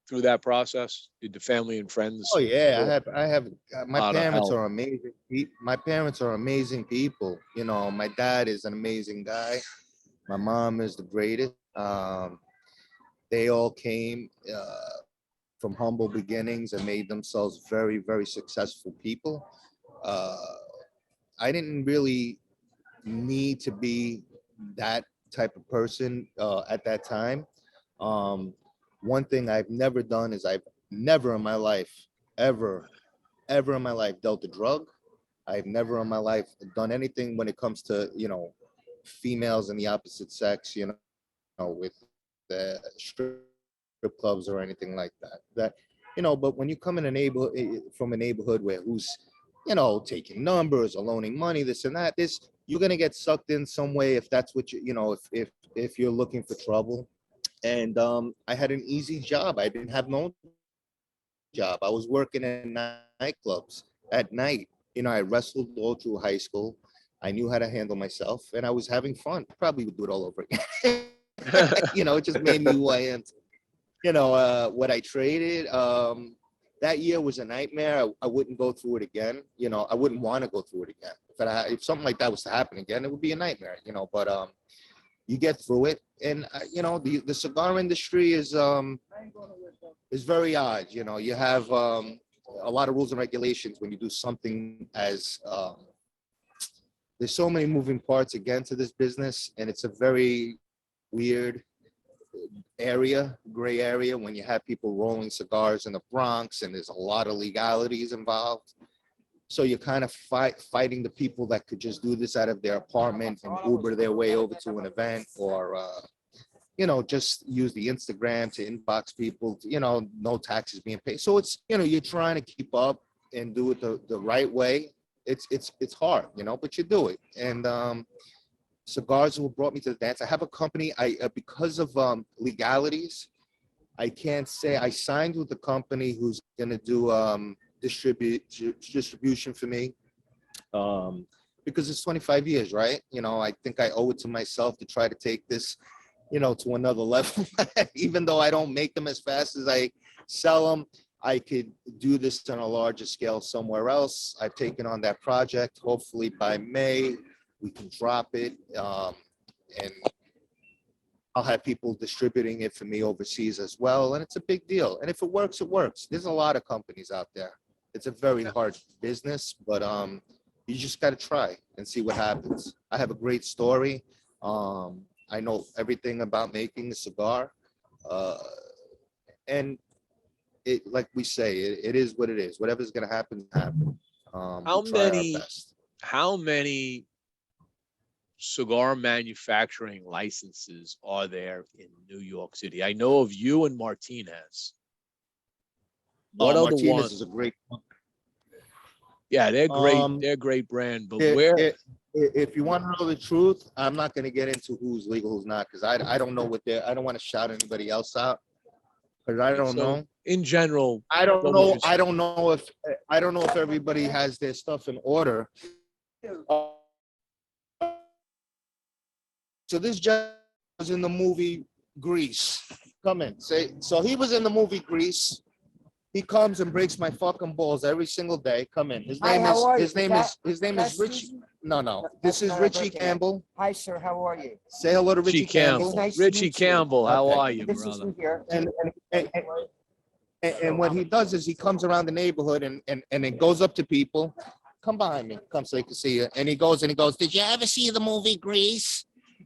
through that process? Did the family and friends? Oh yeah, I have. My parents are amazing. My parents are amazing people. You know, my dad is an amazing guy. My mom is the greatest. They all came from humble beginnings and made themselves very, very successful people. I didn't really need to be that type of person at that time. One thing I've never done is I've never in my life, ever in my life dealt a drug. I've never in my life done anything when it comes to, you know, females in the opposite sex, you know, with the strip clubs or anything like that. You know, but when you come in a neighborhood, from a neighborhood where who's, you know, taking numbers or loaning money, this and that, you're going to get sucked in some way if that's what you know, if you're looking for trouble. And I had an easy job. I didn't have no job. I was working in nightclubs at night, You know, I wrestled all through high school. I knew how to handle myself, and I was having fun. Probably would do it all over again. You know, it just made me who I am. You know, what I traded, that year was a nightmare. I wouldn't go through it again. You know, I wouldn't want to go through it again. If something like that was to happen again, it would be a nightmare, you know, but you get through it. And, you know, the cigar industry is very odd. You know, you have a lot of rules and regulations when you do something as, there's so many moving parts again to this business, and it's a very weird gray area when you have people rolling cigars in the Bronx, and there's a lot of legalities involved. So you're kind of fighting the people that could just do this out of their apartment and Uber their way over to an event, or you know, just use the Instagram to inbox people, you know, no taxes being paid. So it's, you know, you're trying to keep up and do it the right way. It's hard, you know, but you do it. And cigars will brought me to the dance. I have a company. Because of legalities, I can't say I signed with the company who's going to do distribution for me, because it's 25 years, right? You know, I think I owe it to myself to try to take this, you know, to another level. Even though I don't make them as fast as I sell them, I could do this on a larger scale somewhere else. I've taken on that project. Hopefully by May, we can drop it, and I'll have people distributing it for me overseas as well. And it's a big deal. And if it works, it works. There's a lot of companies out there. It's a very hard business, but you just got to try and see what happens. I have a great story. I know everything about making a cigar. And it, like we say, it is what it is. Whatever's going to happen, happen. How many cigar manufacturing licenses are there in New York City? I know of you and Martinez. What other Martinez ones? is a great company. Yeah, they're great. They're a great brand. But if you want to know the truth, I'm not going to get into who's legal, who's not, because I don't know what they're. I don't want to shout anybody else out, because I don't know. In general, I don't know. I don't know if everybody has their stuff in order. So this guy was in the movie Grease. Come in. So he was in the movie Grease. He comes and breaks my fucking balls every single day. Come in. His name is Richie. No. This is Richie Campbell. Hi, sir. How are you? Say hello to Richie Campbell. Nice Richie Campbell, how are you, brother? And what he does is he comes around the neighborhood and it goes up to people. Come behind me. Come so they can see you. And he goes, did you ever see the movie Grease?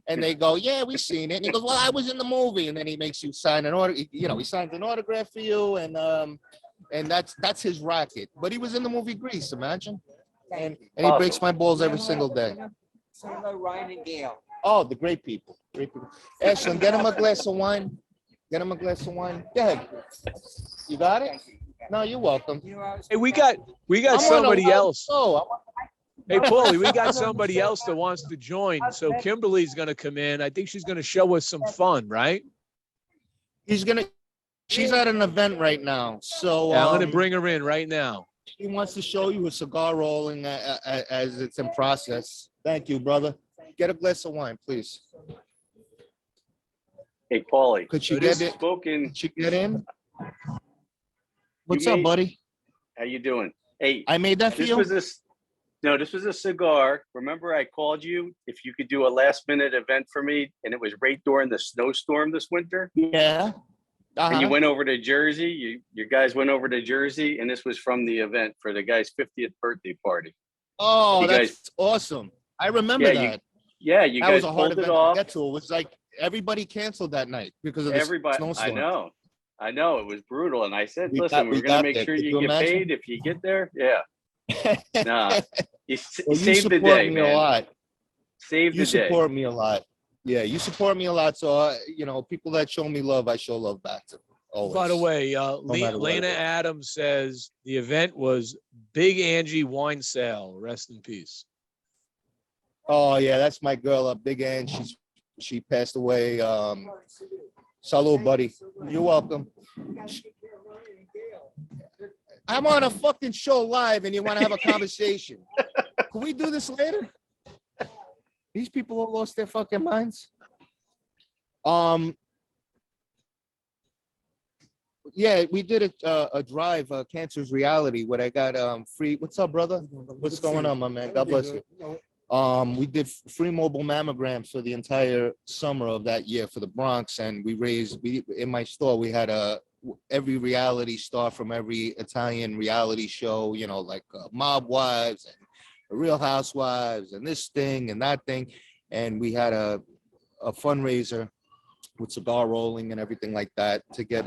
And they go, yeah, we've seen it. And he goes, well, I was in the movie. And then he makes you sign an order. You know, he signs an autograph for you. And that's his racket. But he was in the movie Grease, imagine. And he breaks my balls every single day. Say hello, Ryan and Gail. Oh, the great people. Great people. Ashton, get him a glass of wine. Get him a glass of wine. Go ahead. You got it? No, you're welcome. Hey, we got somebody else. Hey, Pauly, we got somebody else that wants to join. So Kimberly's going to come in. I think she's going to show us some fun, right? She's at an event right now. So yeah, I'm going to bring her in right now. She wants to show you a cigar rolling as it's in process. Thank you, brother. Get a glass of wine, please. Hey, Pauly. Could she get it? Could she get in? What's up, buddy? How you doing? Hey, I made that for you. This was a cigar. Remember, I called you if you could do a last-minute event for me, and it was right during the snowstorm this winter. Yeah. And you went over to Jersey. Your guys went over to Jersey, and this was from the event for the guy's 50th birthday party. Oh, that's awesome! I remember that. You guys was a hard pulled event it off. To get to. It was like everybody canceled that night because of the snowstorm. I know it was brutal, and I said, "Listen, we're gonna make sure you get paid if you get there." Yeah. Nah, you saved the day, man. A lot. Saved the day. You support me a lot. Yeah, you support me a lot. So, people that show me love, I show love back to them. Always. By the way, Lena Adams says the event was Big Angie Wine Sale. Rest in peace. Oh, yeah, that's my girl, Big Ann. She passed away. Salud, buddy. You're welcome. I'm on a fucking show live and you want to have a conversation. Can we do this later? These people have lost their fucking minds. Yeah, we did a drive, Cancer's Reality, where I got free. What's up, brother? What's going on, my man? God bless you. We did free mobile mammograms for the entire summer of that year for the Bronx, and in my store we had every reality star from every Italian reality show, you know, like Mob Wives and Real Housewives and this thing and that thing, and we had a fundraiser with cigar rolling and everything like that to get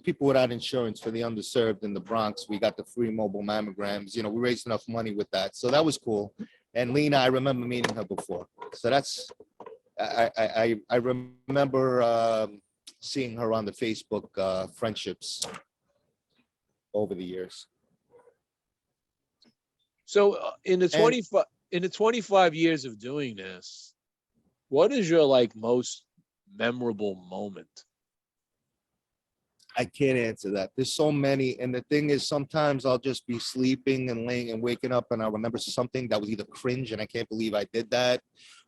people without insurance for the underserved in the Bronx. We got the free mobile mammograms. You know, we raised enough money with that, so that was cool. And Lena, I remember meeting her before, so that's I remember seeing her on the Facebook friendships over the years. So in the 25 years of doing this, what is your like most memorable moment? I can't answer that. There's so many. And the thing is, sometimes I'll just be sleeping and laying and waking up and I'll remember something that was either cringe and I can't believe I did that,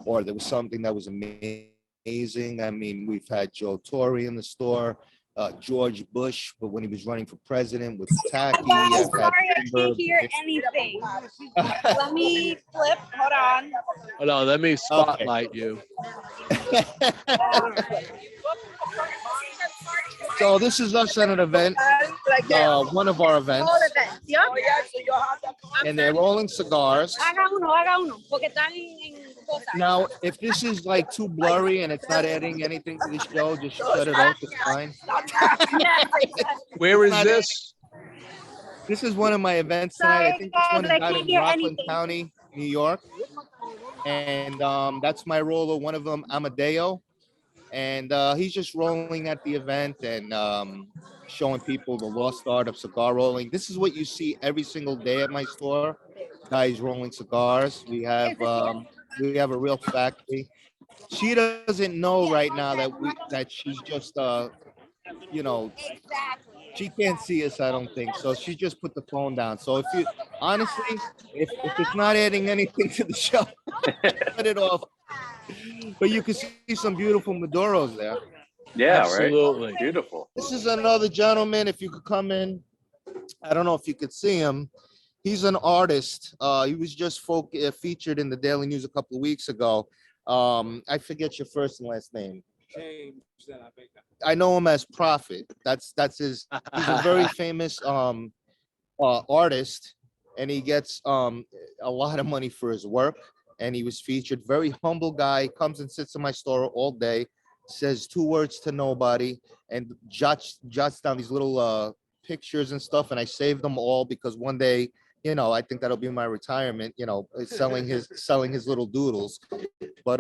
or there was something that was amazing. I mean, we've had Joe Torre in the store, George Bush, but when he was running for president with Tacky. Sorry, I can't hear anything. Let me flip. Hold on. Hold on, let me spotlight you. So this is us at an event, one of our events, and they're rolling cigars. Now, if this is like too blurry and it's not adding anything to the show, just shut it off. It's fine. Where is this? This is one of my events tonight. I think this one is out in Rockland County, New York, and that's my roller. One of them, Amadeo. And he's just rolling at the event and showing people the lost art of cigar rolling. This is what you see every single day at my store. Guys rolling cigars. We have a real factory. She doesn't know right now that she's just you know, she can't see us, I don't think. So she just put the phone down. So if you honestly, if it's not adding anything to the show, cut it off. But you can see some beautiful Maduros there. Yeah, absolutely. Right. Beautiful. This is another gentleman. If you could come in, I don't know if you could see him. He's an artist. He was just featured in the Daily News a couple of weeks ago. I forget your first and last name. James. I know him as Prophet. That's his. He's a very famous artist, and he gets a lot of money for his work. And he was featured. Very humble guy. Comes and sits in my store all day. Says 2 words to nobody, and jots down these little pictures and stuff. And I saved them all because one day, you know, I think that'll be my retirement. You know, selling his little doodles. But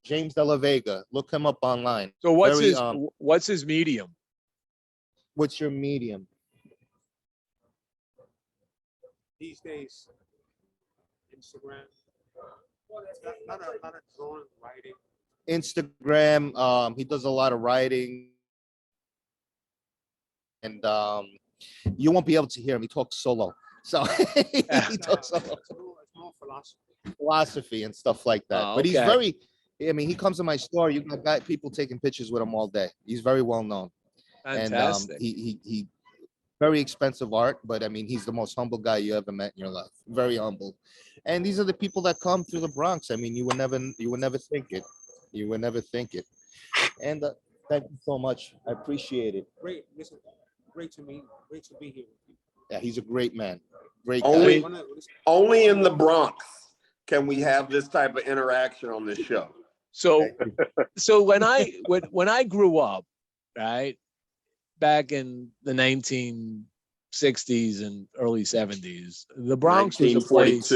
James De La Vega. Look him up online. So what's his medium? What's your medium? These days, Instagram. Not a drawing, writing. Instagram. He does a lot of writing, and you won't be able to hear him. He talks solo, so he talks solo. It's more philosophy and stuff like that. Oh, but he's okay. very. I mean, he comes to my store. You got people taking pictures with him all day. He's very well known. Fantastic. And he very expensive art, but I mean, he's the most humble guy you ever met in your life. Very humble. And these are the people that come through the Bronx. I mean, you would never think it. You would never think it. And thank you so much. I appreciate it. Great. Listen, great to be here. Yeah, he's a great man. Great Only, guy. only in the Bronx can we have this type of interaction on this show. So when I grew up, right, back in the 1960s and early 70s, the Bronx was a place.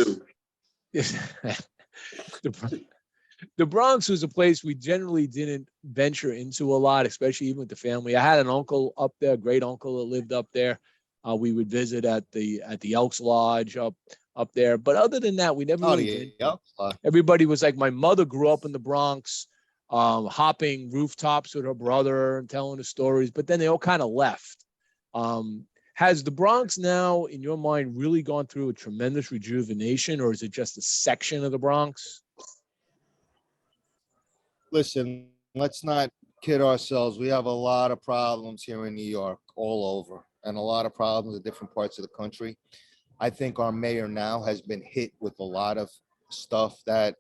The Bronx was a place we generally didn't venture into a lot, especially even with the family. I had an uncle up there, a great uncle that lived up there. We would visit at the Elks Lodge up there. But other than that, we never really did. Everybody was like, my mother grew up in the Bronx, hopping rooftops with her brother and telling the stories, but then they all kind of left. Has the Bronx now, in your mind, really gone through a tremendous rejuvenation, or is it just a section of the Bronx? Listen, let's not kid ourselves. We have a lot of problems here in New York, all over, and a lot of problems in different parts of the country. I think our mayor now has been hit with a lot of stuff that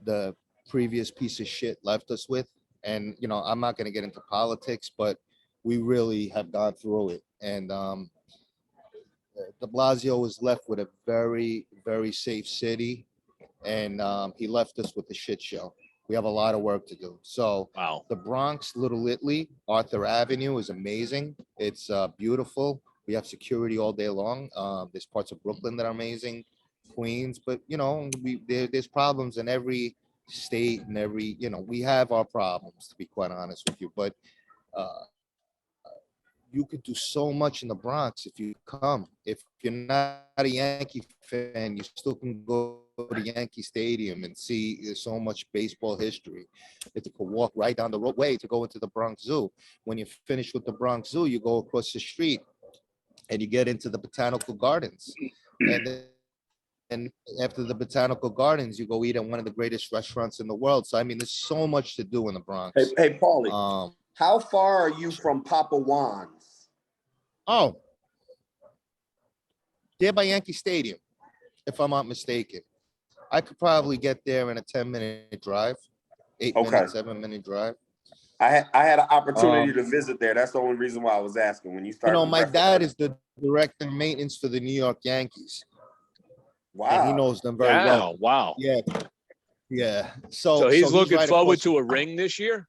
the previous piece of shit left us with. And, you know, I'm not going to get into politics, but we really have gone through it. And de Blasio was left with a very, very safe city. And he left us with a shit show. We have a lot of work to do. So wow. The Bronx, Little Italy, Auther Avenue is amazing. It's beautiful. We have security all day long. There's parts of Brooklyn that are amazing, Queens, but you know, there's problems in every state and every, you know, we have our problems, to be quite honest with you. But you could do so much in the Bronx if you come. If you're not a Yankee fan, you still can go to Yankee Stadium and see there's so much baseball history. If you could walk right down the roadway to go into the Bronx Zoo. When you finish with the Bronx Zoo, you go across the street and you get into the Botanical Gardens. And after the Botanical Gardens, you go eat at one of the greatest restaurants in the world. So, I mean, there's so much to do in the Bronx. Hey Pauly, how far are you from Papa Juan's? Oh, there by Yankee Stadium, if I'm not mistaken. I could probably get there in a 10-minute drive, 8-minute, 7-minute drive. I had an opportunity to visit there. That's the only reason why I was asking. When you started, you know, my dad is the director of maintenance for the New York Yankees. Wow, and he knows them very well. Wow. Yeah, yeah. So he's looking right forward across. to a ring this year.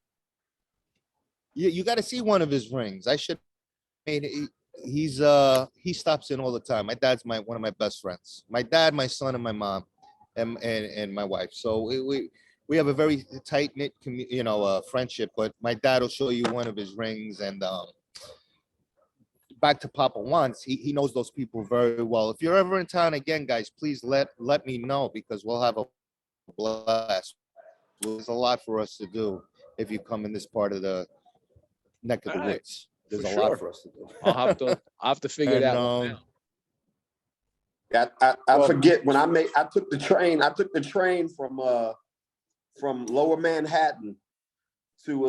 You got to see one of his rings. I should. He stops in all the time. My dad's one of my best friends. My dad, my son, and my mom, and my wife. So we have a very tight knit, friendship. But my dad will show you one of his rings. And back to Papa Juan's, he knows those people very well. If you're ever in town again, guys, please let me know, because we'll have a blast. There's a lot for us to do if you come in this part of the neck of the woods. There's a lot for us to do. I'll have to figure that one out. Yeah, I forget when I took the train. I took the train from Lower Manhattan to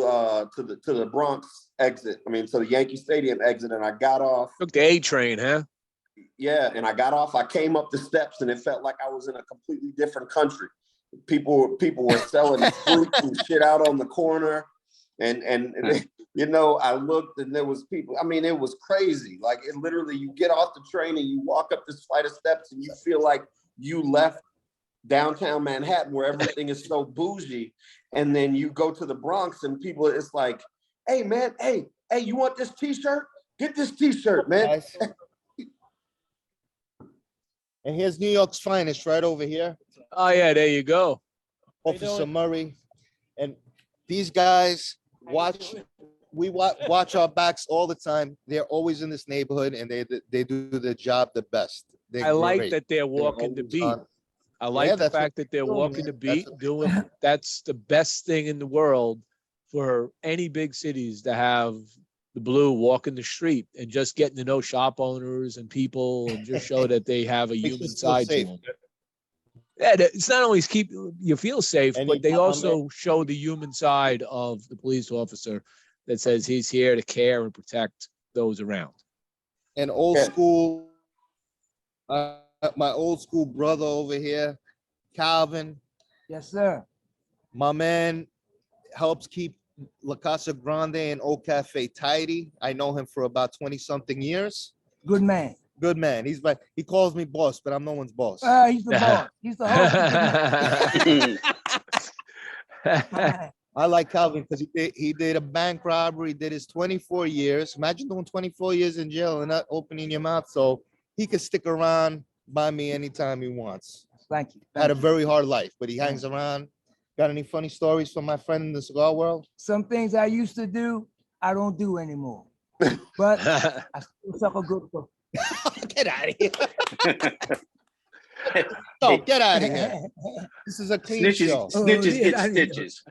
the Bronx exit. I mean, to the Yankee Stadium exit, and I got off. Took the A train, huh? Yeah, and I got off. I came up the steps, and it felt like I was in a completely different country. People were selling fruit and shit out on the corner, and you know, I looked and there was people. I mean, it was crazy. Like, it literally, you get off the train and you walk up this flight of steps and you feel like you left downtown Manhattan where everything is so bougie. And then you go to the Bronx and people, it's like, hey man, hey, you want this t-shirt? Get this t-shirt, man. And here's New York's finest right over here. Oh yeah, there you go. Officer Murray. And these guys watch our backs all the time. They're always in this neighborhood, and they do the job the best. I like that they're walking the beat. I like the fact that they're walking the beat, that's the best thing in the world for any big cities, to have the Blue walking the street and just getting to know shop owners and people, and just show that they have a human side to them. Yeah, it's not always keep you feel safe, but they also show the human side of the police officer that says he's here to care and protect those around. And old school, my old school brother over here, Calvin. Yes, sir. My man helps keep La Casa Grande and Old Cafe tidy. I know him for about 20-something years. Good man. Good man. He calls me boss, but I'm no one's boss. He's the boss. He's the host. I like Calvin because he did a bank robbery, did his 24 years. Imagine doing 24 years in jail and not opening your mouth. So he could stick around by me anytime he wants. Thank you. Had a very hard life, but he hangs around. Got any funny stories from my friend in the cigar world? Some things I used to do, I don't do anymore. But I still suck a good cook. Get out of here. No, get out of here. This is a clean show. Snitches get stitches.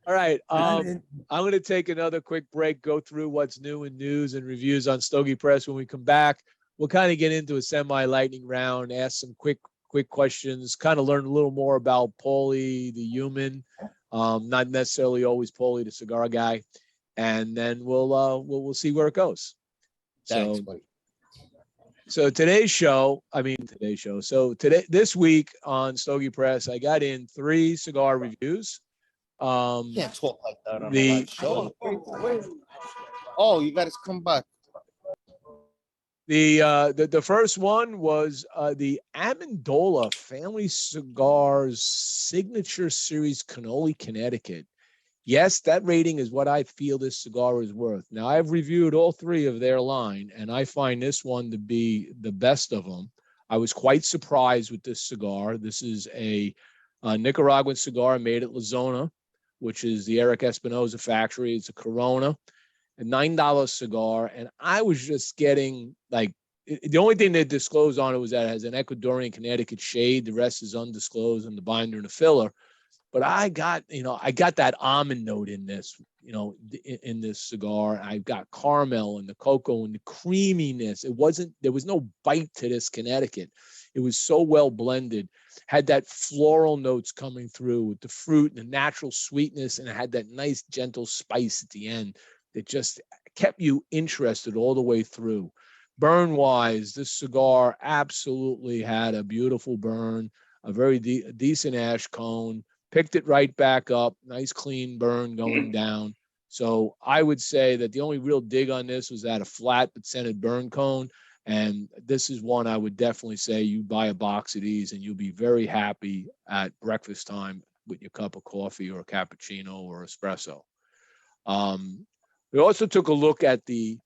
All right. And I'm going to take another quick break, go through what's new in news and reviews on Stogie Press. When we come back, we'll kind of get into a semi-lightning round, ask some quick questions, kind of learn a little more about Pauly, the human, not necessarily always Pauly, the cigar guy. And then we'll see where it goes. Thanks, So, buddy. so this week on Stogie Press, I got in 3 cigar reviews. You can't talk like that on a live show. Oh, you got to come back. The first one was the Amendola Family Cigars Signature Series Cannoli, Connecticut. Yes, that rating is what I feel this cigar is worth. Now, I've reviewed all 3 of their line, and I find this one to be the best of them. I was quite surprised with this cigar. This is a Nicaraguan cigar made at La Zona, which is the Eric Espinosa factory. It's a Corona, a $9 cigar. And I was just getting the only thing they disclosed on it was that it has an Ecuadorian Connecticut shade. The rest is undisclosed in the binder and the filler. But I got that almond note in this, in this cigar. I've got caramel and the cocoa and the creaminess. There was no bite to this Connecticut. It was so well blended, had that floral notes coming through with the fruit and the natural sweetness, and it had that nice gentle spice at the end that just kept you interested all the way through. Burn-wise, this cigar absolutely had a beautiful burn, a very decent ash cone. Picked it right back up, nice clean burn going down. So I would say that the only real dig on this was at a flat but scented burn cone. And this is one I would definitely say you buy a box of these and you'll be very happy at breakfast time with your cup of coffee or a cappuccino or espresso. We also took a look at the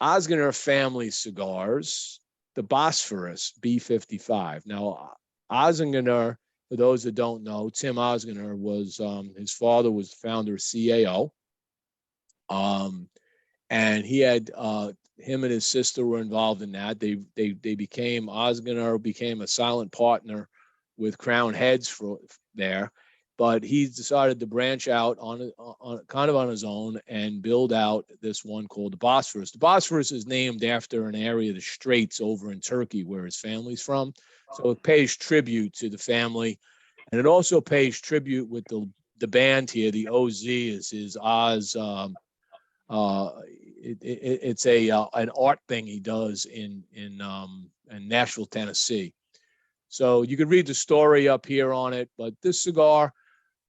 Osgener family cigars, the Bosphorus B55. Now, Osgener, for those that don't know, Tim Osgener was his father was the founder of CAO, and he had him and his sister were involved in that. They became Osgener became a silent partner with Crown Heads there, but he decided to branch out on kind of on his own and build out this one called the Bosphorus. The Bosphorus is named after an area of the Straits over in Turkey where his family's from. So it pays tribute to the family, and it also pays tribute with the band here. The OZ is his Oz. It's an art thing he does in Nashville, Tennessee. So you can read the story up here on it. But this cigar,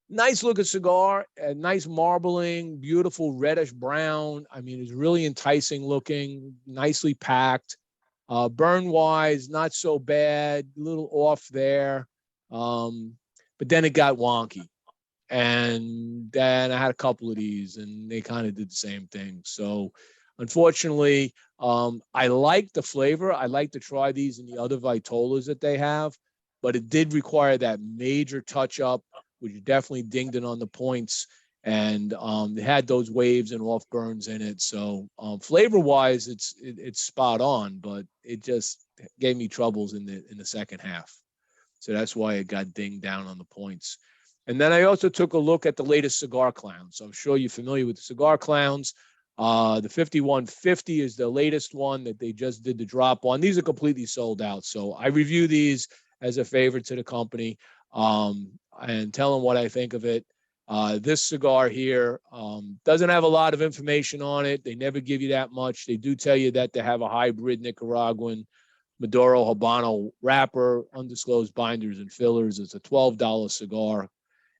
nice looking cigar, nice marbling, beautiful reddish brown. I mean, it's really enticing looking, nicely packed. Burn wise, not so bad, a little off there. But then it got wonky. And then I had a couple of these and they kind of did the same thing. So unfortunately, I like the flavor. I like to try these in the other Vitolas that they have, but it did require that major touch up, which definitely dinged it on the points. And it had those waves and off burns in it. So flavor wise, it's spot on, but it just gave me troubles in the second half. So that's why it got dinged down on the points. And then I also took a look at the latest Cigar Clowns. So I'm sure you're familiar with the Cigar Clowns. The 5150 is the latest one that they just did the drop on. These are completely sold out. So I review these as a favor to the company and tell them what I think of it. This cigar here doesn't have a lot of information on it. They never give you that much. They do tell you that they have a hybrid Nicaraguan Maduro Habano wrapper, undisclosed binders and fillers. It's a $12 cigar.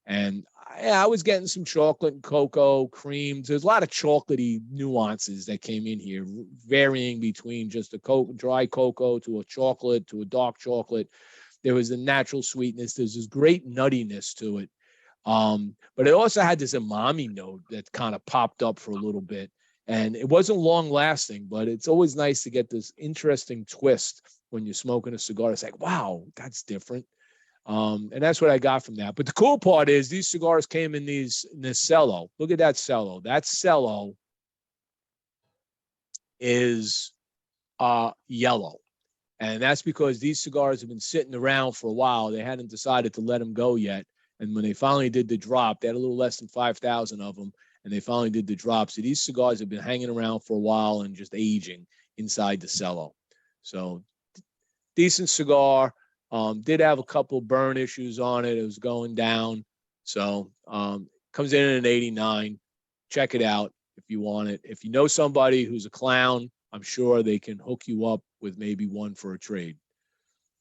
And I was getting some chocolate and cocoa creams. There's a lot of chocolatey nuances that came in here, varying between just a dry cocoa to a chocolate to a dark chocolate. There was a natural sweetness. There's this great nuttiness to it. But it also had this umami note that kind of popped up for a little bit. And it wasn't long lasting, but it's always nice to get this interesting twist when you're smoking a cigar. It's like, wow, that's different. And that's what I got from that. But the cool part is these cigars came in this cello. Look at that cello. That cello is yellow. And that's because these cigars have been sitting around for a while. They hadn't decided to let them go yet. And when they finally did the drop, they had a little less than 5,000 of them, and they finally did the drop. So these cigars have been hanging around for a while and just aging inside the cello. So decent cigar. Did have a couple burn issues on it. It was going down. So comes in at an 89. Check it out if you want it. If you know somebody who's a clown, I'm sure they can hook you up with maybe one for a trade.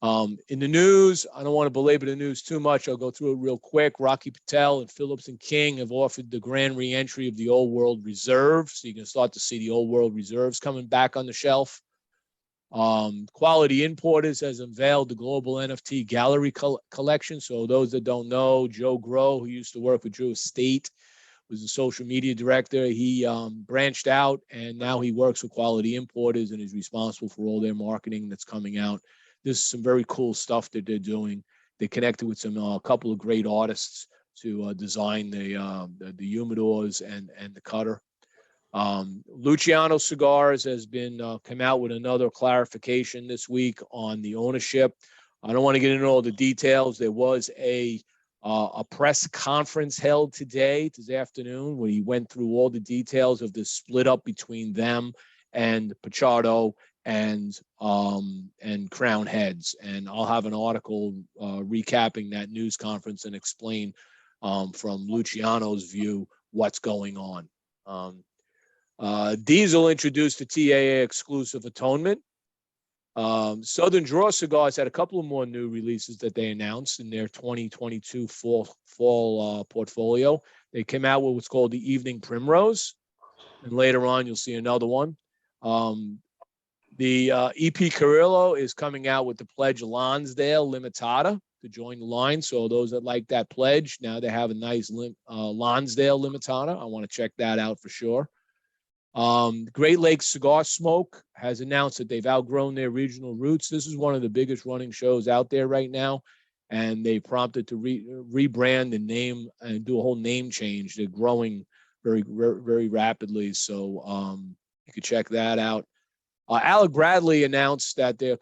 In the news, I don't want to belabor the news too much. I'll go through it real quick. Rocky Patel and Phillips and King have offered the grand re-entry of the Old World Reserve. So you can start to see the Old World Reserves coming back on the shelf. Quality Importers has unveiled the global NFT gallery collection. So those that don't know, Joe Grow, who used to work with Drew Estate, was the social media director. He branched out, and now he works with Quality Importers and is responsible for all their marketing that's coming out. This is some very cool stuff that they're doing. They connected with a couple of great artists to design the humidors and the cutter. Luciano Cigars has been come out with another clarification this week on the ownership. I don't want to get into all the details. There was a press conference held today, this afternoon, where he went through all the details of the split up between them and Pichardo and Crown Heads. And I'll have an article recapping that news conference and explain from Luciano's view what's going on. Diesel introduced the TAA exclusive Atonement. Southern Draw Cigars had a couple of more new releases that they announced in their 2022 fall portfolio. They came out with what's called the Evening Primrose, and later on you'll see another one. The EP Carrillo is coming out with the Pledge Lonsdale Limitada to join the line. So those that like that pledge, now they have a nice Lonsdale Limitada. I want to check that out for sure. Great Lakes Cigar Smoke has announced that they've outgrown their regional roots. This is one of the biggest running shows out there right now, and they prompted to rebrand the name and do a whole name change. They're growing very, very rapidly, so you could check that out. Alec Bradley announced that their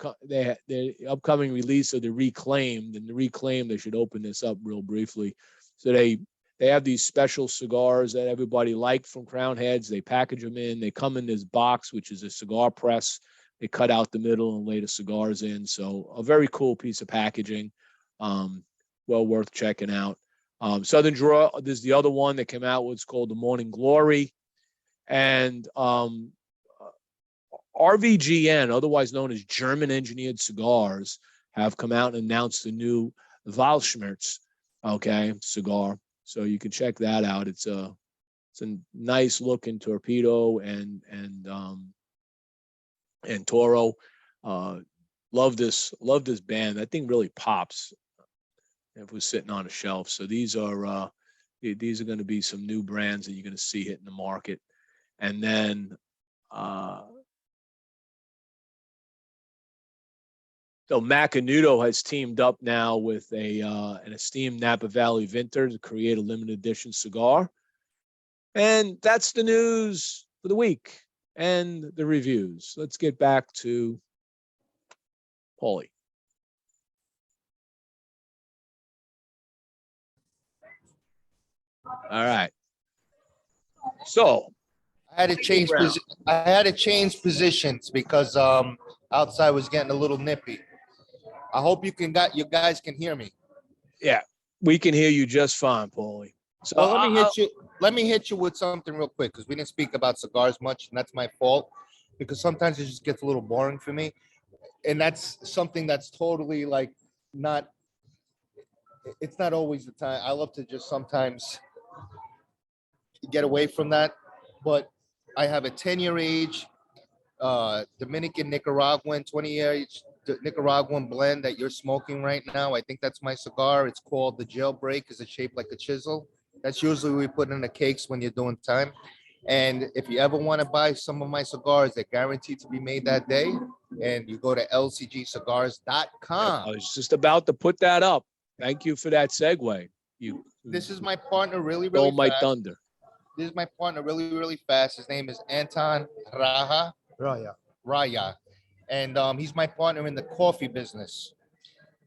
upcoming release of the Reclaimed, and the Reclaimed, they should open this up real briefly. So they have these special cigars that everybody liked from Crown Heads. They package them in. They come in this box, which is a cigar press. They cut out the middle and lay the cigars in. So a very cool piece of packaging. Well worth checking out. Southern Draw, this is the other one that came out. What's called the Morning Glory. And RVGN, otherwise known as German Engineered Cigars, have come out and announced the new Waldschmerz, cigar. So you can check that out. It's a nice looking torpedo and Toro. Love this band. That thing really pops if it was sitting on a shelf. So these are going to be some new brands that you're going to see hitting the market. And then so Macanudo has teamed up now with an esteemed Napa Valley Vintner to create a limited edition cigar. And that's the news for the week and the reviews. Let's get back to Pauly. All right. So I had to change positions because outside was getting a little nippy. I hope you guys can hear me. Yeah, we can hear you just fine, Pauly. So well, let me hit you with something real quick, because we didn't speak about cigars much, and that's my fault, because sometimes it just gets a little boring for me. And that's something that's totally it's not always the time. I love to just sometimes get away from that. But I have a 10-year age Dominican Nicaraguan 20-year age Nicaraguan blend that you're smoking right now. I think that's my cigar. It's called the Jailbreak. It's shaped like a chisel. That's usually what we put in the cakes when you're doing time. And if you ever want to buy some of my cigars, they're guaranteed to be made that day. And you go to lcgcigars.com. I was just about to put that up. Thank you for that segue. This is my partner, really stole my fast. thunder. This is my partner, really fast. His name is Anton Raya. And he's my partner in the coffee business.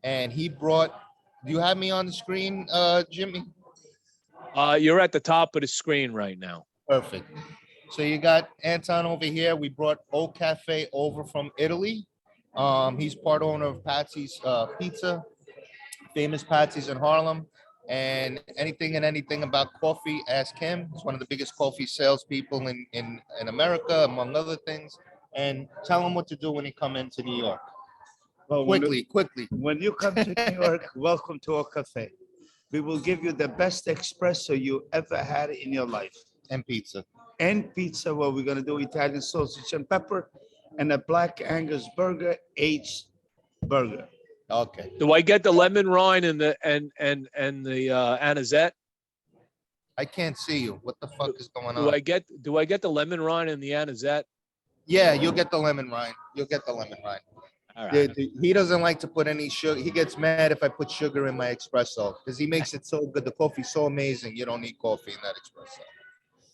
And he brought Do you have me on the screen, Jimmy? You're at the top of the screen right now. Perfect. So you got Anton over here. We brought O Cafe over from Italy. He's part owner of Patsy's Pizza, famous Patsy's in Harlem. And anything about coffee, ask him. He's one of the biggest coffee salespeople in America, among other things. And tell him what to do when he come into New York. Well, Quickly. When you come to New York, welcome to our cafe. We will give you the best espresso you ever had in your life. And pizza. And pizza, well, we're gonna do Italian sausage and pepper and a black Angus burger, aged burger. Okay. Do I get the lemon rind and the anisette? I can't see you. What the fuck is going Do on? I get the lemon rind and the anisette? Yeah, you'll get the lemon rind. You'll get the lemon rind. All right. He doesn't like to put any sugar. He gets mad if I put sugar in my espresso because he makes it so good. The coffee's so amazing. You don't need coffee in that espresso.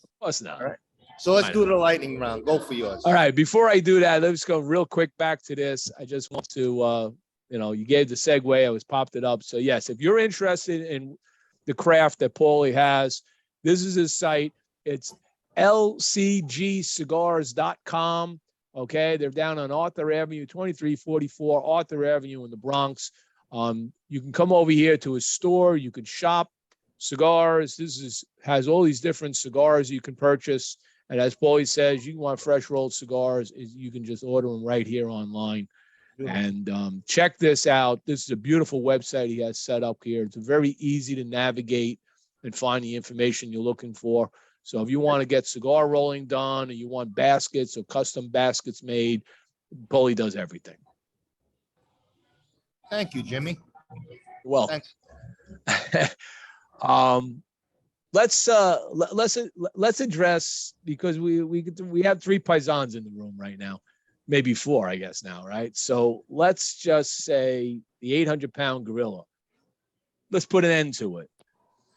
Of course not. All right. So let's do the lightning round. Go for yours. All right. Before I do that, let's go real quick back to this. I just want to, you gave the segue. I was popped it up. So yes, if you're interested in the craft that Pauly has, this is his site. It's lcgcigars.com. Okay, they're down on Auther Avenue, 2344 Auther Avenue in the Bronx. You can come over here to his store. You can shop cigars. Has all these different cigars you can purchase. And as Pauly says, you want fresh rolled cigars, you can just order them right here online. And check this out. This is a beautiful website he has set up here. It's very easy to navigate and find the information you're looking for. So if you want to get cigar rolling done, or you want baskets or custom baskets made, Pauly does everything. Thank you, Jimmy. You're welcome. Let's address, because we have 3 paisans in the room right now, maybe 4, I guess now, right? So let's just say the 800-pound gorilla. Let's put an end to it.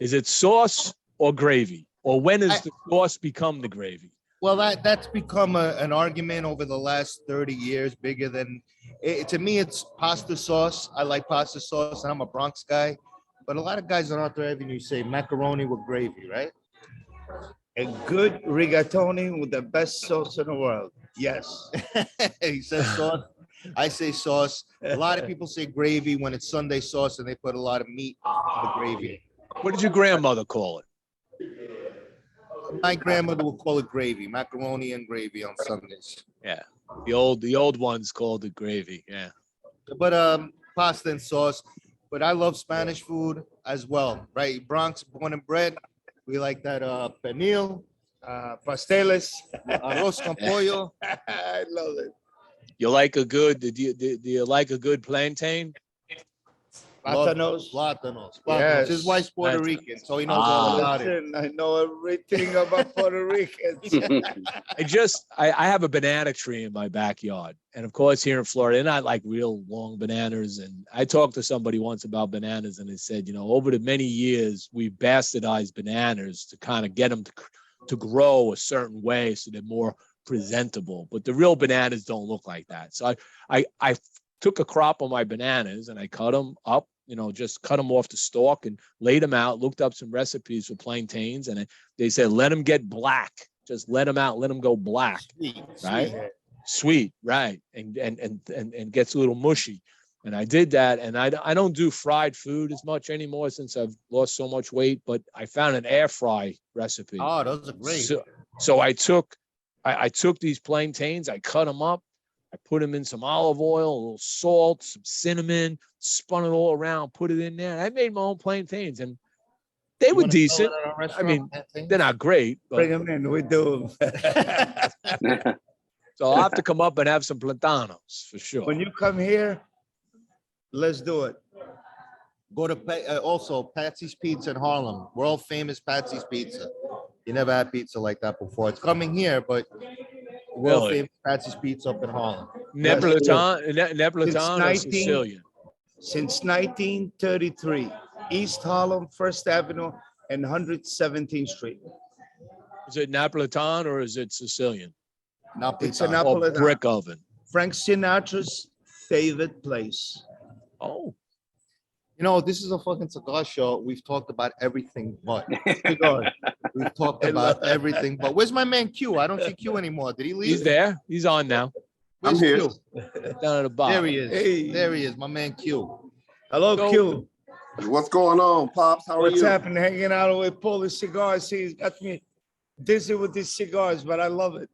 Is it sauce or gravy? Or when does the sauce become the gravy? Well, that's become an argument over the last 30 years, bigger than to me. It's pasta sauce. I like pasta sauce, and I'm a Bronx guy. But a lot of guys on Auther Avenue say macaroni with gravy, right? A good rigatoni with the best sauce in the world. Yes. He says sauce. I say sauce. A lot of people say gravy when it's Sunday sauce, and they put a lot of meat in the gravy. What did your grandmother call it? My grandmother would call it gravy, macaroni and gravy on Sundays. Yeah, the old ones called it gravy. Yeah, but pasta and sauce. But I love Spanish food as well, right? Bronx, born and bred. We like that pernil, pasteles, arroz con pollo. I love it. You like a good? Do you like a good plantain? Platanos. Yes. His wife's Puerto Rican, so he knows all about it. I know everything about Puerto Ricans. I have a banana tree in my backyard. And of course, here in Florida, they're not like real long bananas. And I talked to somebody once about bananas, and they said, over the many years, we've bastardized bananas to kind of get them to grow a certain way so they're more presentable. But the real bananas don't look like that. So I took a crop of my bananas and I cut them up. Just cut them off the stalk and laid them out, looked up some recipes for plantains, and they said, let them get black. Just let them out, let them go black. Sweet, right. And gets a little mushy. And I did that. And I don't do fried food as much anymore since I've lost so much weight, but I found an air fry recipe. Oh, those are great. So I took these plantains, I cut them up. I put them in some olive oil, a little salt, some cinnamon, spun it all around, put it in there. I made my own plantains, and they were decent. I mean, they're not great. But... Bring them in, we do. So I'll have to come up and have some plantanos for sure. When you come here, let's do it. Go to also Patsy's Pizza in Harlem. World famous Patsy's Pizza. You never had pizza like that before. It's coming here, but world famous Patsy's Pizza up in Harlem. Neapolitan or Sicilian? Since 1933, East Harlem, First Avenue, and 117th Street. Is it Napolitan or is it Sicilian? It's a Napolitan. Or brick oven. Frank Sinatra's favorite place. Oh. You know, this is a fucking cigar show. We've talked about everything but cigars. We've talked about everything but. Where's my man Q? I don't see Q anymore. Did he leave? He's there. He's on now. Where's I'm here. Q? Down at the bottom. There he is. Hey. There he is, my man Q. Hello, So- Q. What's going on, Pops? How are What's you? happening? Hanging out with Pauly Cigars. He's got me dizzy with these cigars, but I love it.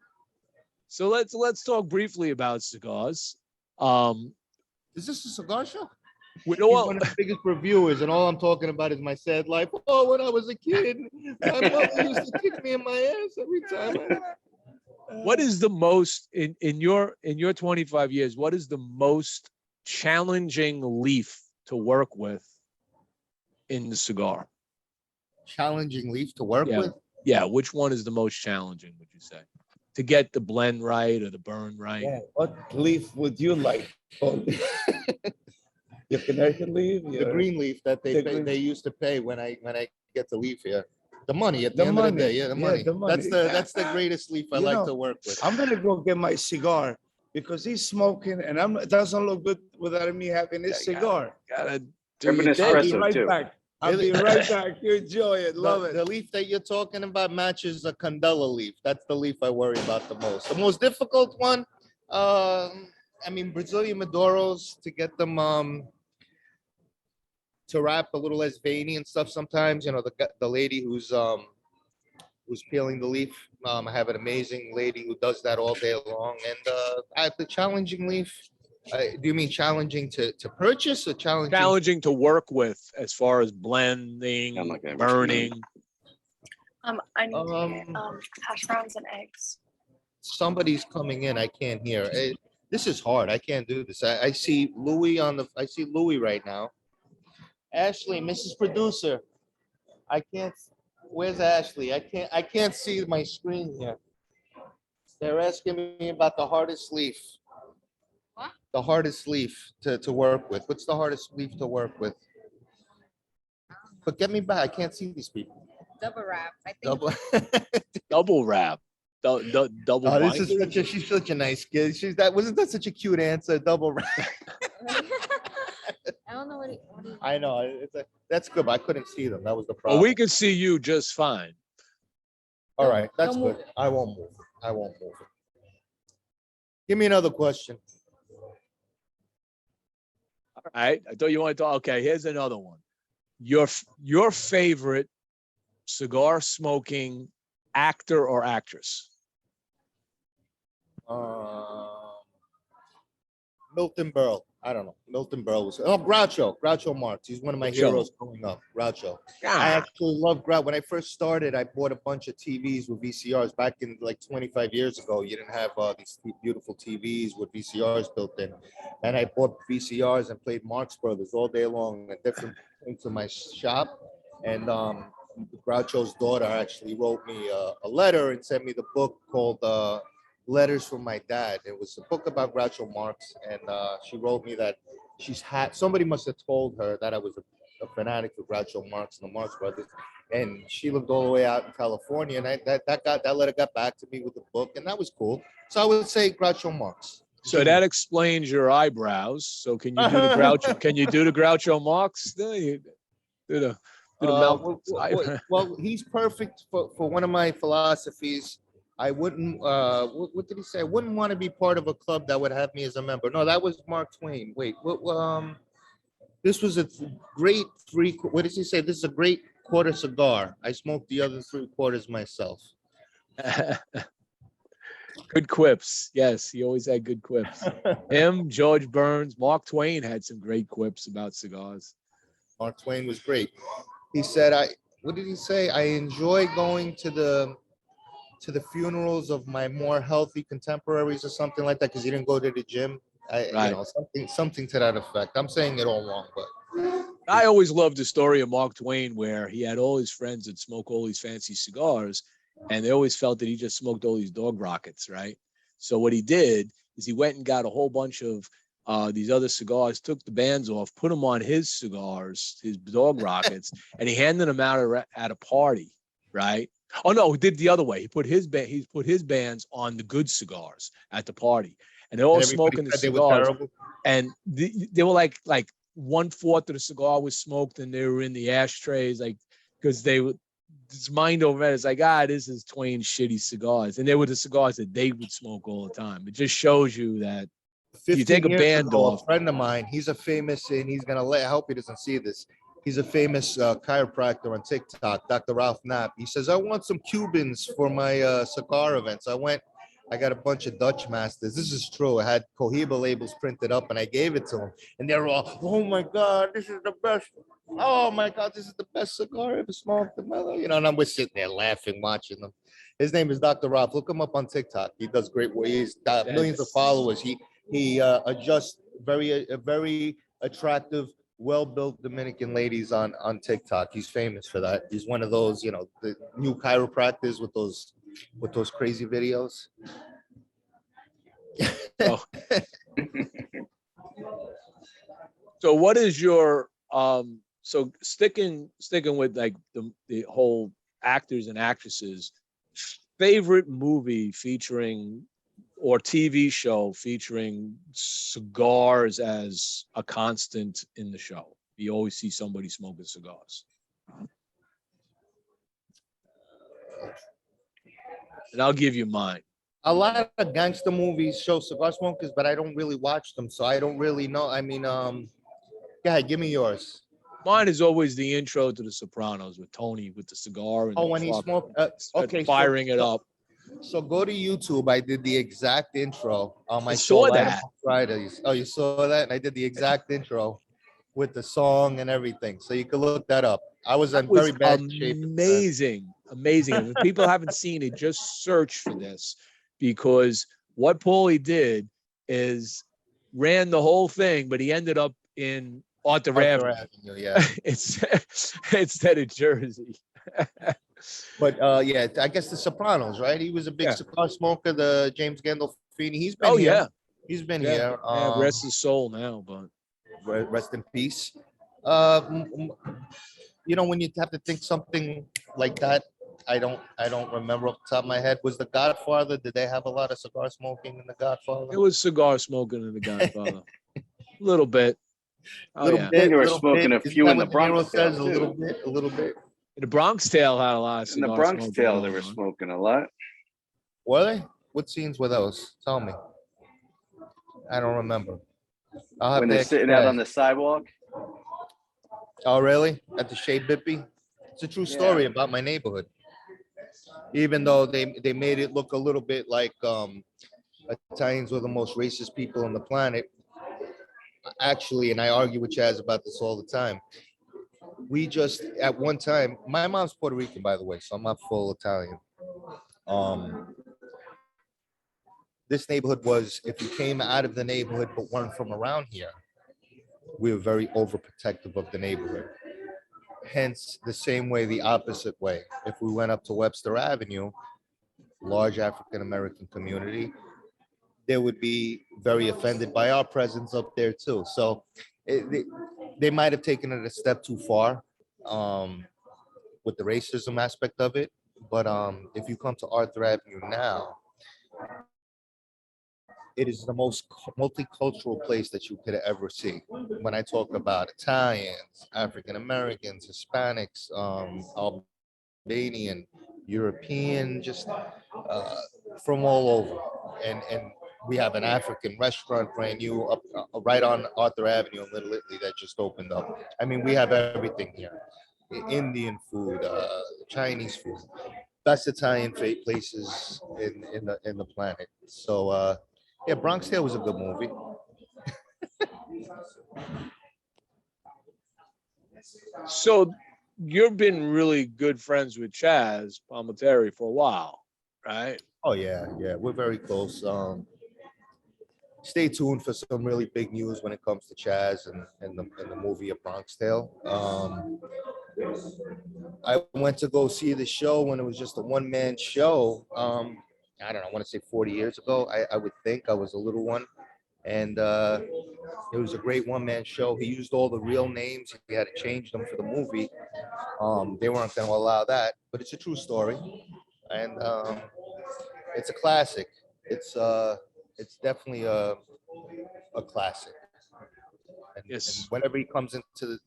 So let's talk briefly about cigars. Is this a cigar show? We He's know one of the biggest reviewers, and all I'm talking about is my sad life. Oh, when I was a kid, my mother used to kick me in my ass every time. what is the most in your 25 years? What is the most challenging leaf to work with in the cigar? Challenging leaf to work Yeah. with? Yeah, which one is the most challenging? Would you say to get the blend right or the burn right? Yeah. What leaf would you like? Your Connecticut leaf? The green leaf that The green- they used to pay when I get the leaf here. The money at the The end of the money. day. Yeah, the Yeah, money. the money. That's the greatest leaf I You like know, to work with. I'm gonna go get my cigar because he's smoking, and it doesn't look good without me having his cigar. Gotta Have do an your I'll thing. be espresso. right too. back. I'll be right back. You enjoy it. Love The it. leaf that you're talking about matches a candela leaf. That's the leaf I worry about the most. The most difficult one, I mean, Brazilian Maduros, to get them to wrap a little less veiny and stuff sometimes. You know, the lady who's peeling the leaf. I have an amazing lady who does that all day long. And the challenging leaf, do you mean challenging to purchase or Challenging to work with as far as blending, I'm not gonna burning. I need to get hash browns and eggs. Somebody's coming in. I can't hear. This is hard. I can't do this. I see Louis I see Louis right now. Ashley, Mrs. Producer. I can't. Where's Ashley? I can't see my screen here. They're asking me about the hardest leaf. What? The hardest leaf to work with. What's the hardest leaf to work with? But get me back. I can't see these people. Double wrap. I think Double. Double wrap. Double Oh, this is binder? she's such a nice kid. Wasn't that such a cute answer? Double wrap. I don't know what I know. That's good, but I couldn't see them. That was the problem. Well, we could see you just fine. All right, that's Don't good. move. I won't move. I won't move. Give me another question. All right. I thought you wanted to. Okay, here's another one. Your favorite cigar smoking actor or actress? Milton Berle. I don't know. Milton Berle was. Oh, Groucho Marx. He's one of my Groucho. heroes growing up. Groucho. I actually love Groucho. When I first started, I bought a bunch of TVs with VCRs back in like 25 years ago. You didn't have these beautiful TVs with VCRs built in. And I bought VCRs and played Marx Brothers all day long at different points of my shop. And Groucho's daughter actually wrote me a letter and sent me the book called Letters from My Dad. It was a book about Groucho Marx. And she wrote me that somebody must have told her that I was a fanatic of Groucho Marx and the Marx Brothers. And she lived all the way out in California. And that letter got back to me with the book. And that was cool. So I would say Groucho Marx. So that explains your eyebrows. So can you do the Groucho? Can you do the Groucho Marx? Do the mouth. Well, he's perfect for one of my philosophies. I wouldn't. What did he say? I wouldn't want to be part of a club that would have me as a member. No, that was Mark Twain. Wait, this was a great what does he say? This is a great quarter cigar. I smoked the other 3/4 myself. Good quips. Yes, he always had good quips. Him, George Burns, Mark Twain had some great quips about cigars. Mark Twain was great. He said, what did he say? I enjoy going to the funerals of my more healthy contemporaries or something like that, because he didn't go to the gym. Right. You know, something to that effect. I'm saying it all wrong, but I always loved the story of Mark Twain, where he had all his friends that smoke all these fancy cigars, and they always felt that he just smoked all these dog rockets, right? So what he did is he went and got a whole bunch of these other cigars, took the bands off, put them on his cigars, his dog rockets, and he handed them out at a party, right? Oh no, he did the other way. He put his bands on the good cigars at the party, and they're all smoking the cigars. And they were like 1/4 of the cigar was smoked and they were in the ashtrays, like, because they would, it's mind over matter. It's like, this is Twain's shitty cigars. And they were the cigars that they would smoke all the time. It just shows you that if you take a band off. A friend of mine, he's a famous, and he's gonna I hope he doesn't see this. He's a famous chiropractor on TikTok, Dr. Ralph Knapp. He says, I want some Cubans for my cigar events. I got a bunch of Dutch masters. This is true. I had Cohiba labels printed up and I gave it to them. And they were all, oh my God, this is the best. Oh my God, this is the best cigar I ever smoked in my life. You know, and I'm sitting there laughing, watching them. His name is Dr. Ralph. Look him up on TikTok. He does great work. He's got millions of followers. He adjusts very attractive, well-built Dominican ladies on TikTok. He's famous for that. He's one of those, you know, the new chiropractors with those crazy videos. Oh. So what is your so sticking with like the whole actors and actresses, favorite movie featuring or TV show featuring cigars as a constant in the show? You always see somebody smoking cigars. And I'll give you mine. A lot of gangster movies show cigar smokers, but I don't really watch them, so I don't really know. I mean, go ahead, give me yours. Mine is always the intro to The Sopranos with Tony with the cigar. And when he smoked, okay, firing it up. So go to YouTube. I did the exact intro on my show live that on Fridays. Oh, you saw that? And I did the exact intro with the song and everything. So you can look that up. I was in very bad shape. Amazing. If people haven't seen it, just search for this, because what Pauly did is ran the whole thing, but he ended up in Auther Avenue. Yeah. Instead of Jersey. But yeah, I guess The Sopranos, right? He was a big cigar smoker. The James Gandolfini. He's been here. Yeah. He's been here. Rest his soul now, but rest in peace. You know, when you have to think something like that, I don't remember off the top of my head. Was The Godfather? Did they have a lot of cigar smoking in The Godfather? It was cigar smoking in The Godfather. A little bit. Bit. They were smoking a few in The Bronx Tale. A little bit. The Bronx Tale had a lot of cigars. In The Bronx Tale, they were smoking a lot. Were they? What scenes were those? Tell me. I don't remember. When they're sitting out on the sidewalk. Oh, really? At the Shea Bippy? It's a true story about my neighborhood. Even though they made it look a little bit like Italians were the most racist people on the planet. Actually, and I argue with Chaz about this all the time. We just, at one time, my mom's Puerto Rican, by the way, so I'm not full Italian. This neighborhood was, if you came out of the neighborhood but weren't from around here, we were very overprotective of the neighborhood. Hence, the same way, the opposite way. If we went up to Webster Avenue, large African-American community, they would be very offended by our presence up there too. So they might have taken it a step too far with the racism aspect of it. But if you come to Auther Avenue now, it is the most multicultural place that you could ever see. When I talk about Italians, African Americans, Hispanics, Albanian, European, just from all over. And we have an African restaurant brand new up right on Auther Avenue in Little Italy that just opened up. I mean, we have everything here. Indian food, Chinese food, best Italian places in the planet. So yeah, Bronx Tale was a good movie. So you've been really good friends with Chaz Palminteri for a while, right? Oh yeah, we're very close. Stay tuned for some really big news when it comes to Chaz and the movie A Bronx Tale. I went to go see the show when it was just a one-man show. I don't know, I want to say 40 years ago. I would think I was a little one. And it was a great one-man show. He used all the real names. He had to change them for the movie. They weren't going to allow that, but it's a true story. And it's a classic. It's definitely a classic. Yes. And whenever he comes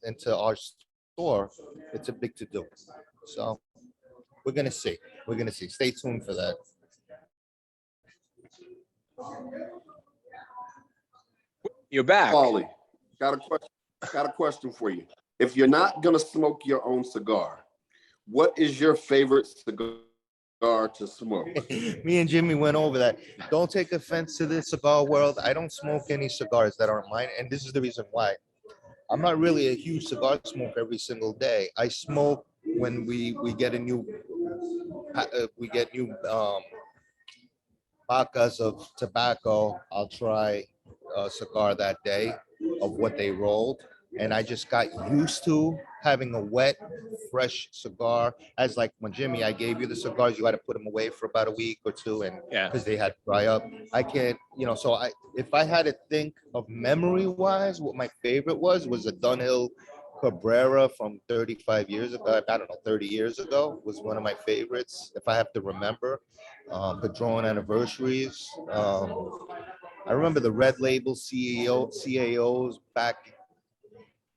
into our store, it's a big to do. So we're gonna see. We're gonna see. Stay tuned for that. You're back. Pauly, got a question for you. If you're not gonna smoke your own cigar, what is your favorite cigar to smoke? Me and Jimmie went over that. Don't take offense to this cigar world. I don't smoke any cigars that aren't mine, and this is the reason why. I'm not really a huge cigar smoker every single day. I smoke when we get a new pacas of tobacco. I'll try a cigar that day of what they rolled, and I just got used to having a wet, fresh cigar. As like when Jimmie, I gave you the cigars, you had to put them away for about a week or two, and because they had to dry up. I can't, so if I had to think of memory wise, what my favorite was a Dunhill Cabrera from 35 years ago. I don't know, 30 years ago was one of my favorites. If I have to remember, Padron anniversaries. I remember the Red Label CAOs back.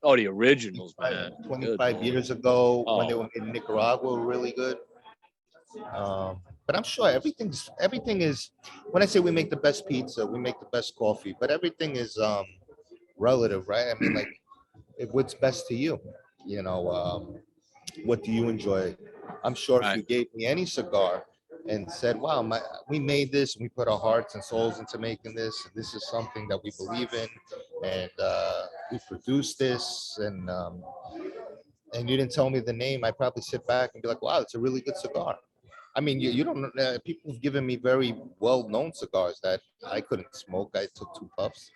Oh, the originals, man. 25 years ago when they were in Nicaragua were really good. But I'm sure everything is, when I say we make the best pizza, we make the best coffee, but everything is relative, right? I mean, like, what's best to you? What do you enjoy? I'm sure if you gave me any cigar and said, wow, we made this, we put our hearts and souls into making this, and this is something that we believe in, and we produced this, and you didn't tell me the name, I'd probably sit back and be like, wow, it's a really good cigar. I mean, you don't, people have given me very well-known cigars that I couldn't smoke. I took 2 puffs.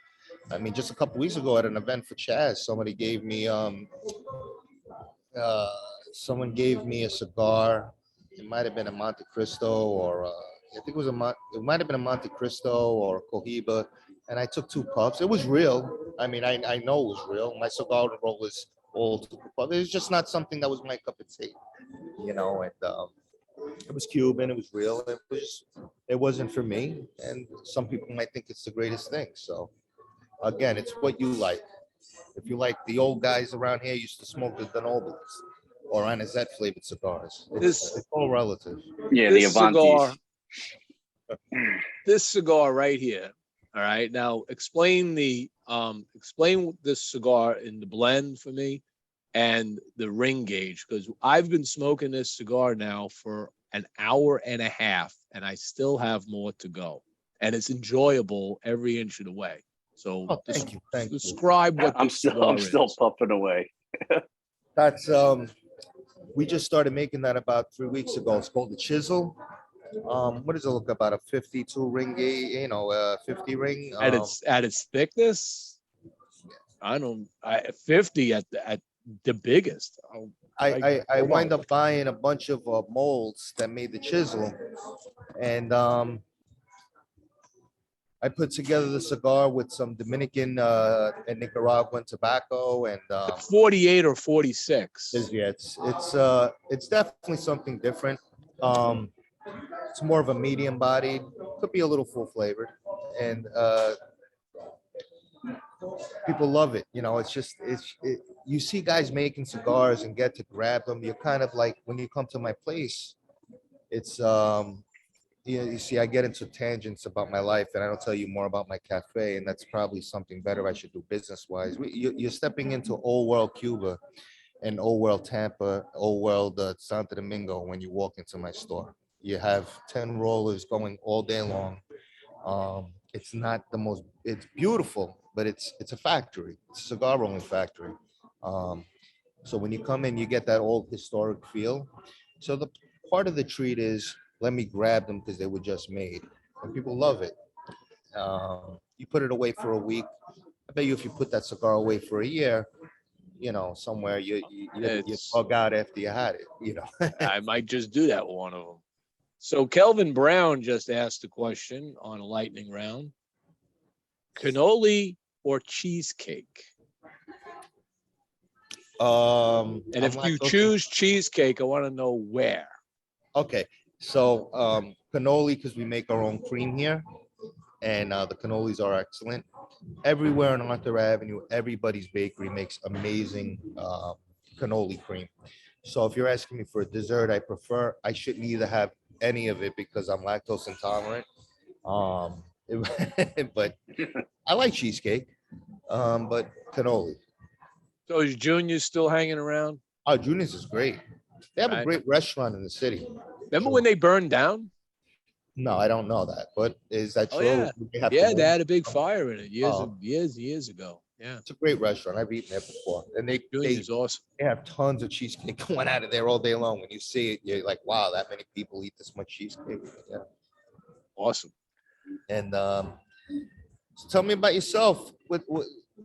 I mean, just a couple weeks ago at an event for Chaz, somebody gave me a cigar. It might have been a Monte Cristo, or I think it might have been a Monte Cristo or a Cohiba, and I took 2 puffs. It was real. I mean, I know it was real. My cigar roll was all 2 puffs. It was just not something that was my cup of tea, and it was Cuban. It was real. It wasn't for me, and some people might think it's the greatest thing. So again, it's what you like. If you like, the old guys around here used to smoke the Denobles or anisette flavored cigars. It's all relative. Yeah, the Avantis. This cigar right here. All right. Now explain this cigar in the blend for me and the ring gauge, because I've been smoking this cigar now for an hour and a half, and I still have more to go, and it's enjoyable every inch of the way. So thank you. Describe what I'm still puffing away. That's we just started making that about 3 weeks ago. It's called the Chisel. What does it look about? A 52 ring gauge, 50 ring. At its thickness, 50 at the biggest. I wind up buying a bunch of molds that made the Chisel, and I put together the cigar with some Dominican and Nicaraguan tobacco, and 48 or 46. Yeah, it's definitely something different. It's more of a medium bodied, could be a little full flavored, and people love it. You see guys making cigars and get to grab them. You're kind of like, when you come to my place, it's you see, I get into tangents about my life, and I don't tell you more about my cafe, and that's probably something better I should do business-wise. You're stepping into old world Cuba and old world Tampa, old world Santo Domingo when you walk into my store. You have 10 rollers going all day long. It's not the most, it's beautiful, but it's a factory. It's a cigar rolling factory. So when you come in, you get that old historic feel. So the part of the treat is, let me grab them because they were just made, and people love it. You put it away for a week. I bet you if you put that cigar away for a year, somewhere you bug out after you had it. I might just do that with one of them. So Kelvin Brown just asked a question on a lightning round: cannoli or cheesecake? And if you choose cheesecake, I want to know where. Okay. So cannoli, because we make our own cream here, and the cannolis are excellent. everywhere on Auther Avenue, everybody's bakery makes amazing cannoli cream. So if you're asking me for a dessert, I shouldn't either have any of it because I'm lactose intolerant. But I like cheesecake. But cannoli. So is Junior still hanging around? Oh, Junior's is great. They have a Right. great restaurant in the city. Remember when they burned down? No, I don't know that. But is that true? Oh yeah, They they had a big fire in it Oh. years ago. Yeah, It's a great restaurant. I've eaten there before. And Junior's awesome. they have tons of cheesecake going out of there all day long. When you see it, you're like, wow, that many people eat this much cheesecake. Yeah. Awesome. And so tell me about yourself.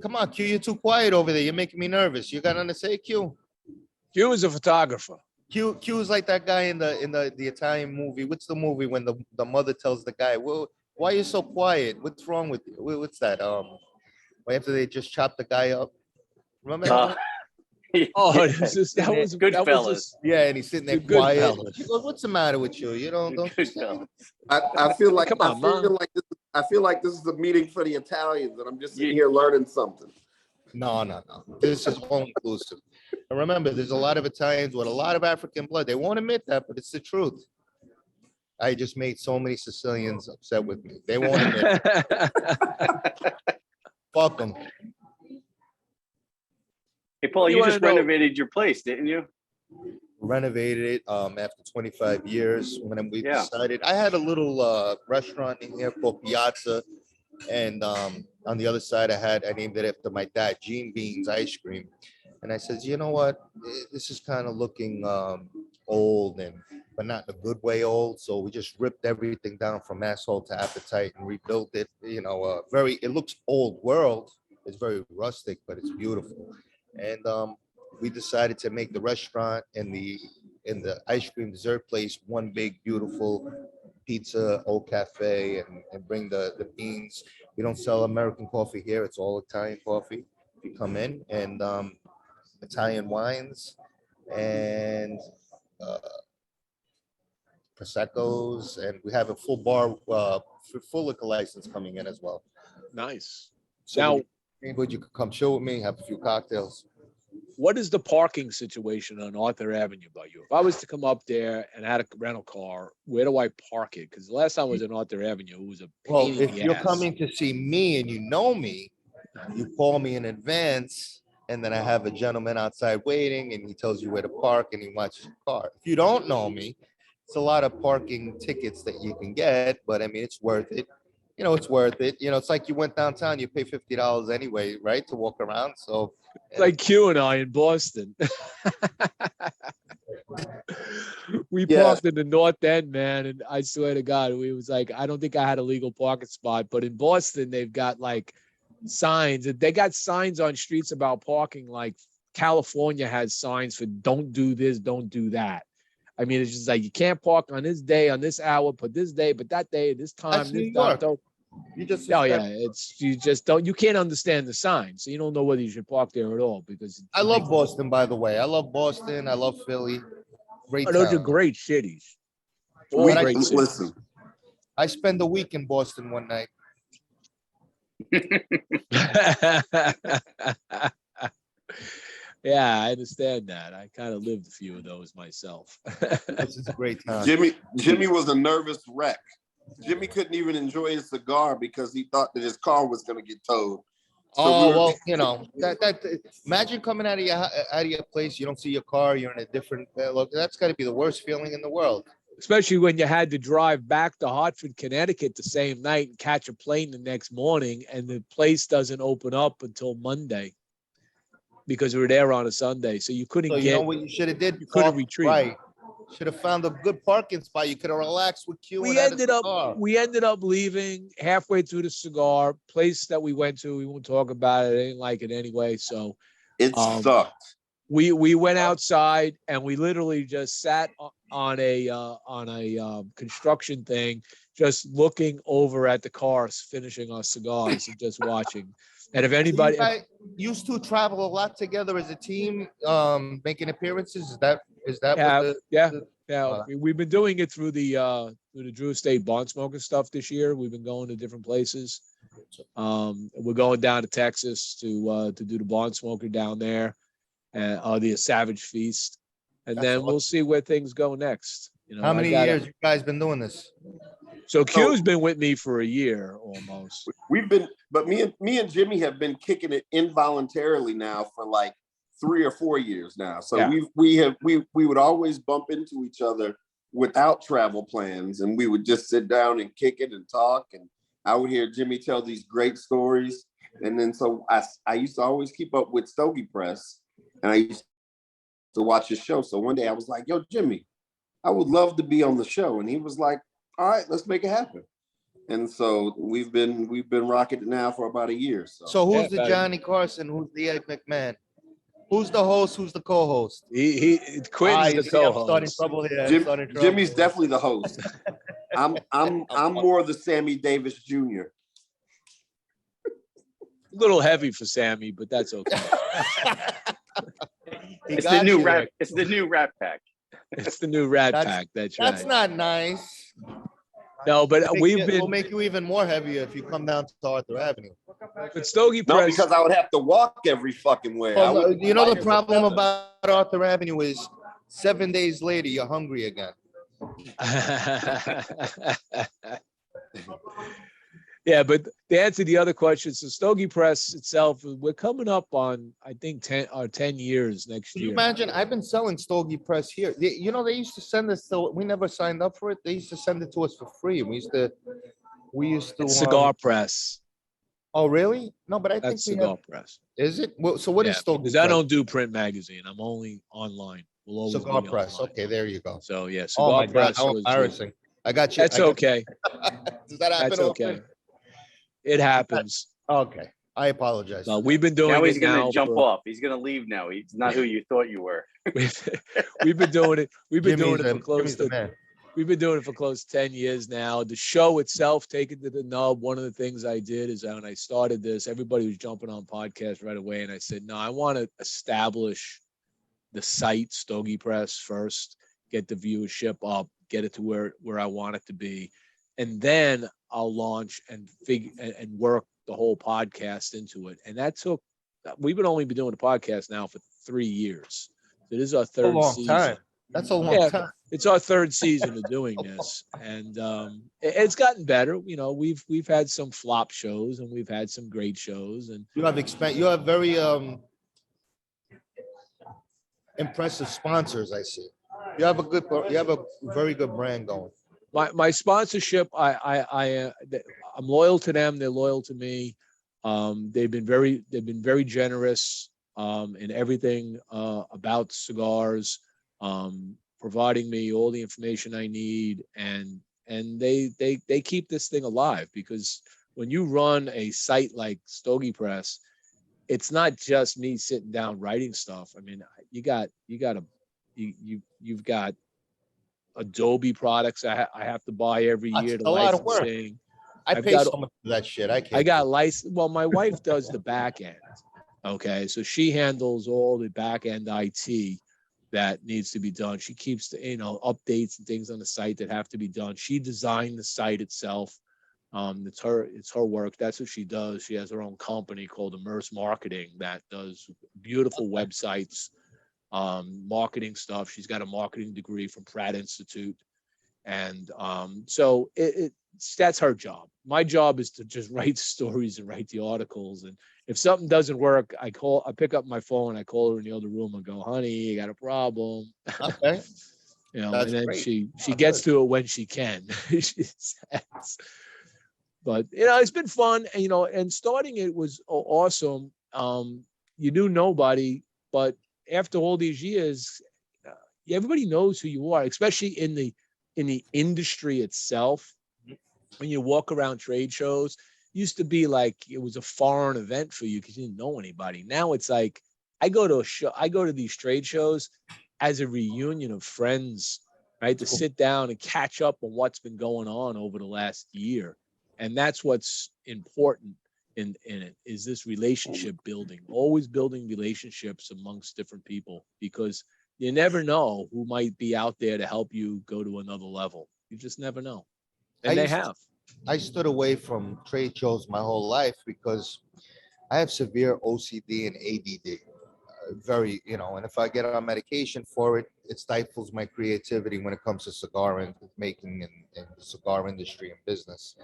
Come on, Q, you're too quiet over there. You're making me nervous. You got nothing to say, Q? Q is a photographer. Q is like that guy in the Italian movie. What's the movie when the mother tells the guy, well, why are you so quiet? What's wrong with you? What's that? After they just chop the guy up. Remember that? Oh, that was Goodfellas. Yeah, and he's sitting there Good quiet. fellas. She goes, what's the matter with you? You don't Goodfellas. I feel like Come on, Mom. I feel like this is a meeting for the Italians, and I'm just sitting here learning something. No. This is all inclusive. And remember, there's a lot of Italians with a lot of African blood. They won't admit that, but it's the truth. I just made so many Sicilians upset with me. They won't admit it. Fuck them. Hey, Paul, You you wanna just know- renovated your place, didn't you? Renovated it after 25 years when we Yeah. decided. I had a little restaurant in here called Piazza, and on the other side I named it after my dad, Gene Beans Ice Cream. And I said, you know what, this is kind of looking old, but not in a good way old. So we just ripped everything down from asshole to appetite and rebuilt it. You know, it looks old world. It's very rustic, but it's beautiful. And we decided to make the restaurant and the ice cream dessert place one big beautiful pizza old cafe, and bring the beans. We don't sell American coffee here. It's all Italian coffee. If you come in, and Italian wines and Prosecco's, and we have a full bar, full liquor license coming in as well. Nice. So Now, anybody, you could come chill with me, have a few cocktails. what is the parking situation on Auther Avenue by you? If I was to come up there and had a rental car, where do I park it? Because the last time I was on Auther Avenue, it was a Well, pain in if the you're ass. coming to see me and you know me, you call me in advance, and then I have a gentleman outside waiting, and he tells you where to park, and he watches your car. If you don't know me, it's a lot of parking tickets that you can get, but I mean, it's worth it. You know, it's worth it. You know, it's like you went downtown, you pay $50 anyway, right, to walk around. So It's like Q and I in Boston. We parked in the North End, man, and I swear to God, we was like, I don't think I had a legal parking spot, but in Boston, they've got like signs. They got signs on streets about parking, like California has signs for don't do this, don't do that. I mean, it's just like you can't park on this day, on this hour, but this day, but that day, this time, That's this New York. time. You just Oh yeah, you just don't. You can't understand the sign, so you don't know whether you should park there at all. Because I love Boston, by the way. I love Boston. I love Philly. Great. Those are town. great cities. All great cities. Listen, I spend a week in Boston one night. Yeah, I understand that. I kind of lived a few of those myself. This is a great town. Jimmie was a nervous wreck. Jimmie couldn't even enjoy his cigar because he thought that his car was going to get towed. Well, you know that. Imagine coming out of your place, you don't see your car, you're in a different look. That's got to be the worst feeling in the world. Especially when you had to drive back to Hartford, Connecticut the same night and catch a plane the next morning, and the place doesn't open up until Monday because we were there on a Sunday, so you couldn't So get. you know what you should have did? You couldn't Park retreat. Right. Should have found a good parking spot. You could have relaxed with Q. We ended up leaving halfway through the cigar place that we went to. We won't talk about it. I didn't like it anyway. So it sucked. We went outside and we literally just sat on a construction thing, just looking over at the cars, finishing our cigars and just watching. And if anybody used to travel a lot together as a team, making appearances, is that we've been doing it through the Drew Estate Bond Smoker stuff this year. We've been going to different places. We're going down to Texas to do the Barn Smoker down there, and the Savage Feast, and then we'll see where things go next. You know, how many years you guys been doing this? So Q's been with me for a year almost. We've been, but me and Jimmie have been kicking it involuntarily now for like 3 or 4 years now. So Yeah. we would always bump into each other without travel plans, and we would just sit down and kick it and talk. And I would hear Jimmie tell these great stories, and then so I used to always keep up with Stogie Press, and I used to watch his show. So one day I was like, "Yo, Jimmie, I would love to be on the show," and he was like, "All right, let's make it happen." And so we've been rocking it now for about a year. So who's the Johnny Carson? Who's the Ed McMahon? Who's the host? Who's the co-host? Quinton's the co-host. I'm starting trouble here. Jimmie's definitely the host. I'm more the Sammy Davis Jr. A little heavy for Sammy, but that's okay. It's the new rap. It's the new Rat Pack. It's the new Rat Pack. That's right. That's not nice. No, but we'll make you even more heavier if you come down to Arthur Avenue. But Stogie No, Press, because I would have to walk every fucking way. Well, you know the problem about Arthur Avenue is 7 days later you're hungry again. yeah, but to answer the other question, so Stogie Press itself, we're coming up on, I think, 10 years next Can year. you imagine? I've been selling Stogie Press here. They used to send us, so we never signed up for it. They used to send it to us for free. We used to. It's Cigar Press. Oh, really? No, but I think That's Cigar Press. Is it? Well, so what is Stogie Press? Because I don't do print magazine. I'm only online. We'll always Cigar be Press. online. Okay, there you go. So yeah, Oh Cigar my God, Press. how embarrassing! I got you. That's okay. Does that happen? That's okay. It happens. Okay, I apologize. No, we've been doing Now it he's gonna now jump for- off. He's gonna leave now. He's not who you thought you were. We've been doing it. We've been doing it for close Jimmie's the to. man. We've been doing it for close to 10 years now. The show itself, Take It to the Nub, one of the things I did is when I started this, everybody was jumping on podcasts right away. And I said, no, I want to establish the site, Stogie Press, first, get the viewership up, get it to where I want it to be. And then I'll launch and work the whole podcast into it. And that took, we've only been doing the podcast now for 3 years. So this is our third season. Time. That's a long time. It's our third season of doing this, and it's gotten better. You know, we've had some flop shows and we've had some great shows, and You have very impressive sponsors. I see. You have a very good brand going. my sponsorship, I'm loyal to them. They're loyal to me. They've been very generous in everything about cigars. Providing me all the information I need, and they keep this thing alive, because when you run a site like Stogie Press, it's not just me sitting down writing stuff. I mean, you've got Adobe products I have to buy every year. That's a lot of work. I pay so much for that shit. I got license. Well, my wife does the back end. Okay, so she handles all the back end IT that needs to be done. She keeps the updates and things on the site that have to be done. She designed the site itself. It's her work. That's what she does. She has her own company called Immerse Marketing that does beautiful websites, marketing stuff. She's got a marketing degree from Pratt Institute, and so that's her job. My job is to just write stories and write the articles. And if something doesn't work, I pick up my phone, I call her in the other room and go, honey, you got a problem. Okay. And then she gets to it when she can. She says. But, it's been fun. And, and starting it was awesome. You knew nobody, but after all these years, everybody knows who you are, especially in the industry itself. When you walk around trade shows, it used to be like it was a foreign event for you because you didn't know anybody. Now it's like I go to these trade shows as a reunion of friends, right? To sit down and catch up on what's been going on over the last year. And that's what's important in it, is this relationship building, always building relationships amongst different people, because you never know who might be out there to help you go to another level. You just never know. And they have. I stood away from trade shows my whole life because I have severe OCD and ADD. Very, and if I get on medication for it, it stifles my creativity when it comes to cigar and making and the cigar industry and business.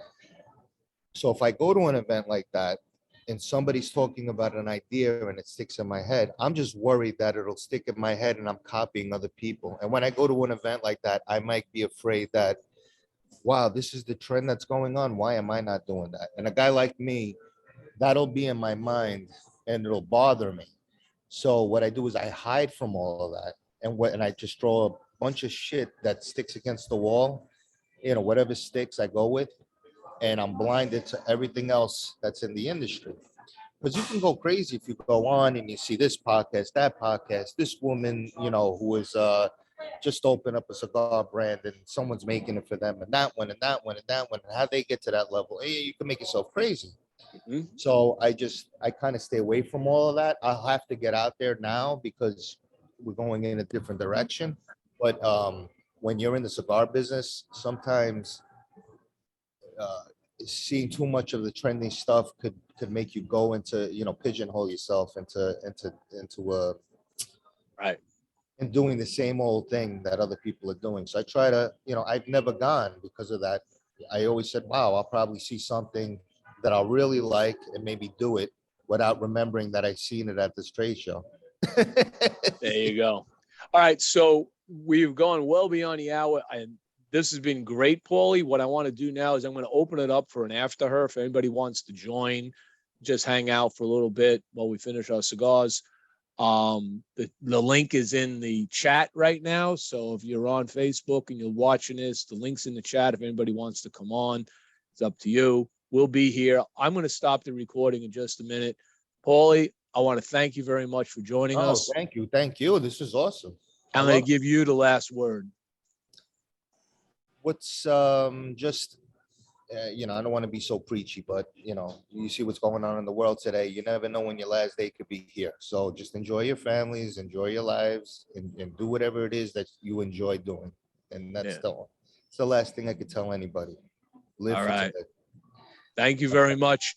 So if I go to an event like that and somebody's talking about an idea and it sticks in my head, I'm just worried that it'll stick in my head and I'm copying other people. And when I go to an event like that, I might be afraid that, wow, this is the trend that's going on. Why am I not doing that? And a guy like me, that'll be in my mind and it'll bother me. So what I do is I hide from all of that, and I just throw a bunch of shit that sticks against the wall. Whatever sticks, I go with, and I'm blinded to everything else that's in the industry. Because you can go crazy if you go on and you see this podcast, that podcast, this woman, who is just opened up a cigar brand and someone's making it for them, and that one, and that one, and that one. And how they get to that level? Hey, you can make yourself crazy. So I kind of stay away from all of that. I'll have to get out there now because we're going in a different direction. But when you're in the cigar business, sometimes seeing too much of the trending stuff could make you go into, pigeonhole yourself into right, and doing the same old thing that other people are doing. So I try to, I've never gone because of that. I always said, wow, I'll probably see something that I'll really like and maybe do it without remembering that I've seen it at this trade show. There you go. All right. So we've gone well beyond the hour, and this has been great, Pauly. What I want to do now is I'm going to open it up for an after her. If anybody wants to join, just hang out for a little bit while we finish our cigars. The link is in the chat right now. So if you're on Facebook and you're watching this, the link's in the chat. If anybody wants to come on, it's up to you. We'll be here. I'm going to stop the recording in just a minute. Pauly, I want to thank you very much for joining us. Thank you. Thank you. This is awesome. I'm going to give you the last word. What's just, I don't want to be so preachy, but, you see what's going on in the world today. You never know when your last day could be here. So just enjoy your families, enjoy your lives, and do whatever it is that you enjoy doing. And that's it's the last thing I could tell anybody. Live All for right. today. Thank you very much.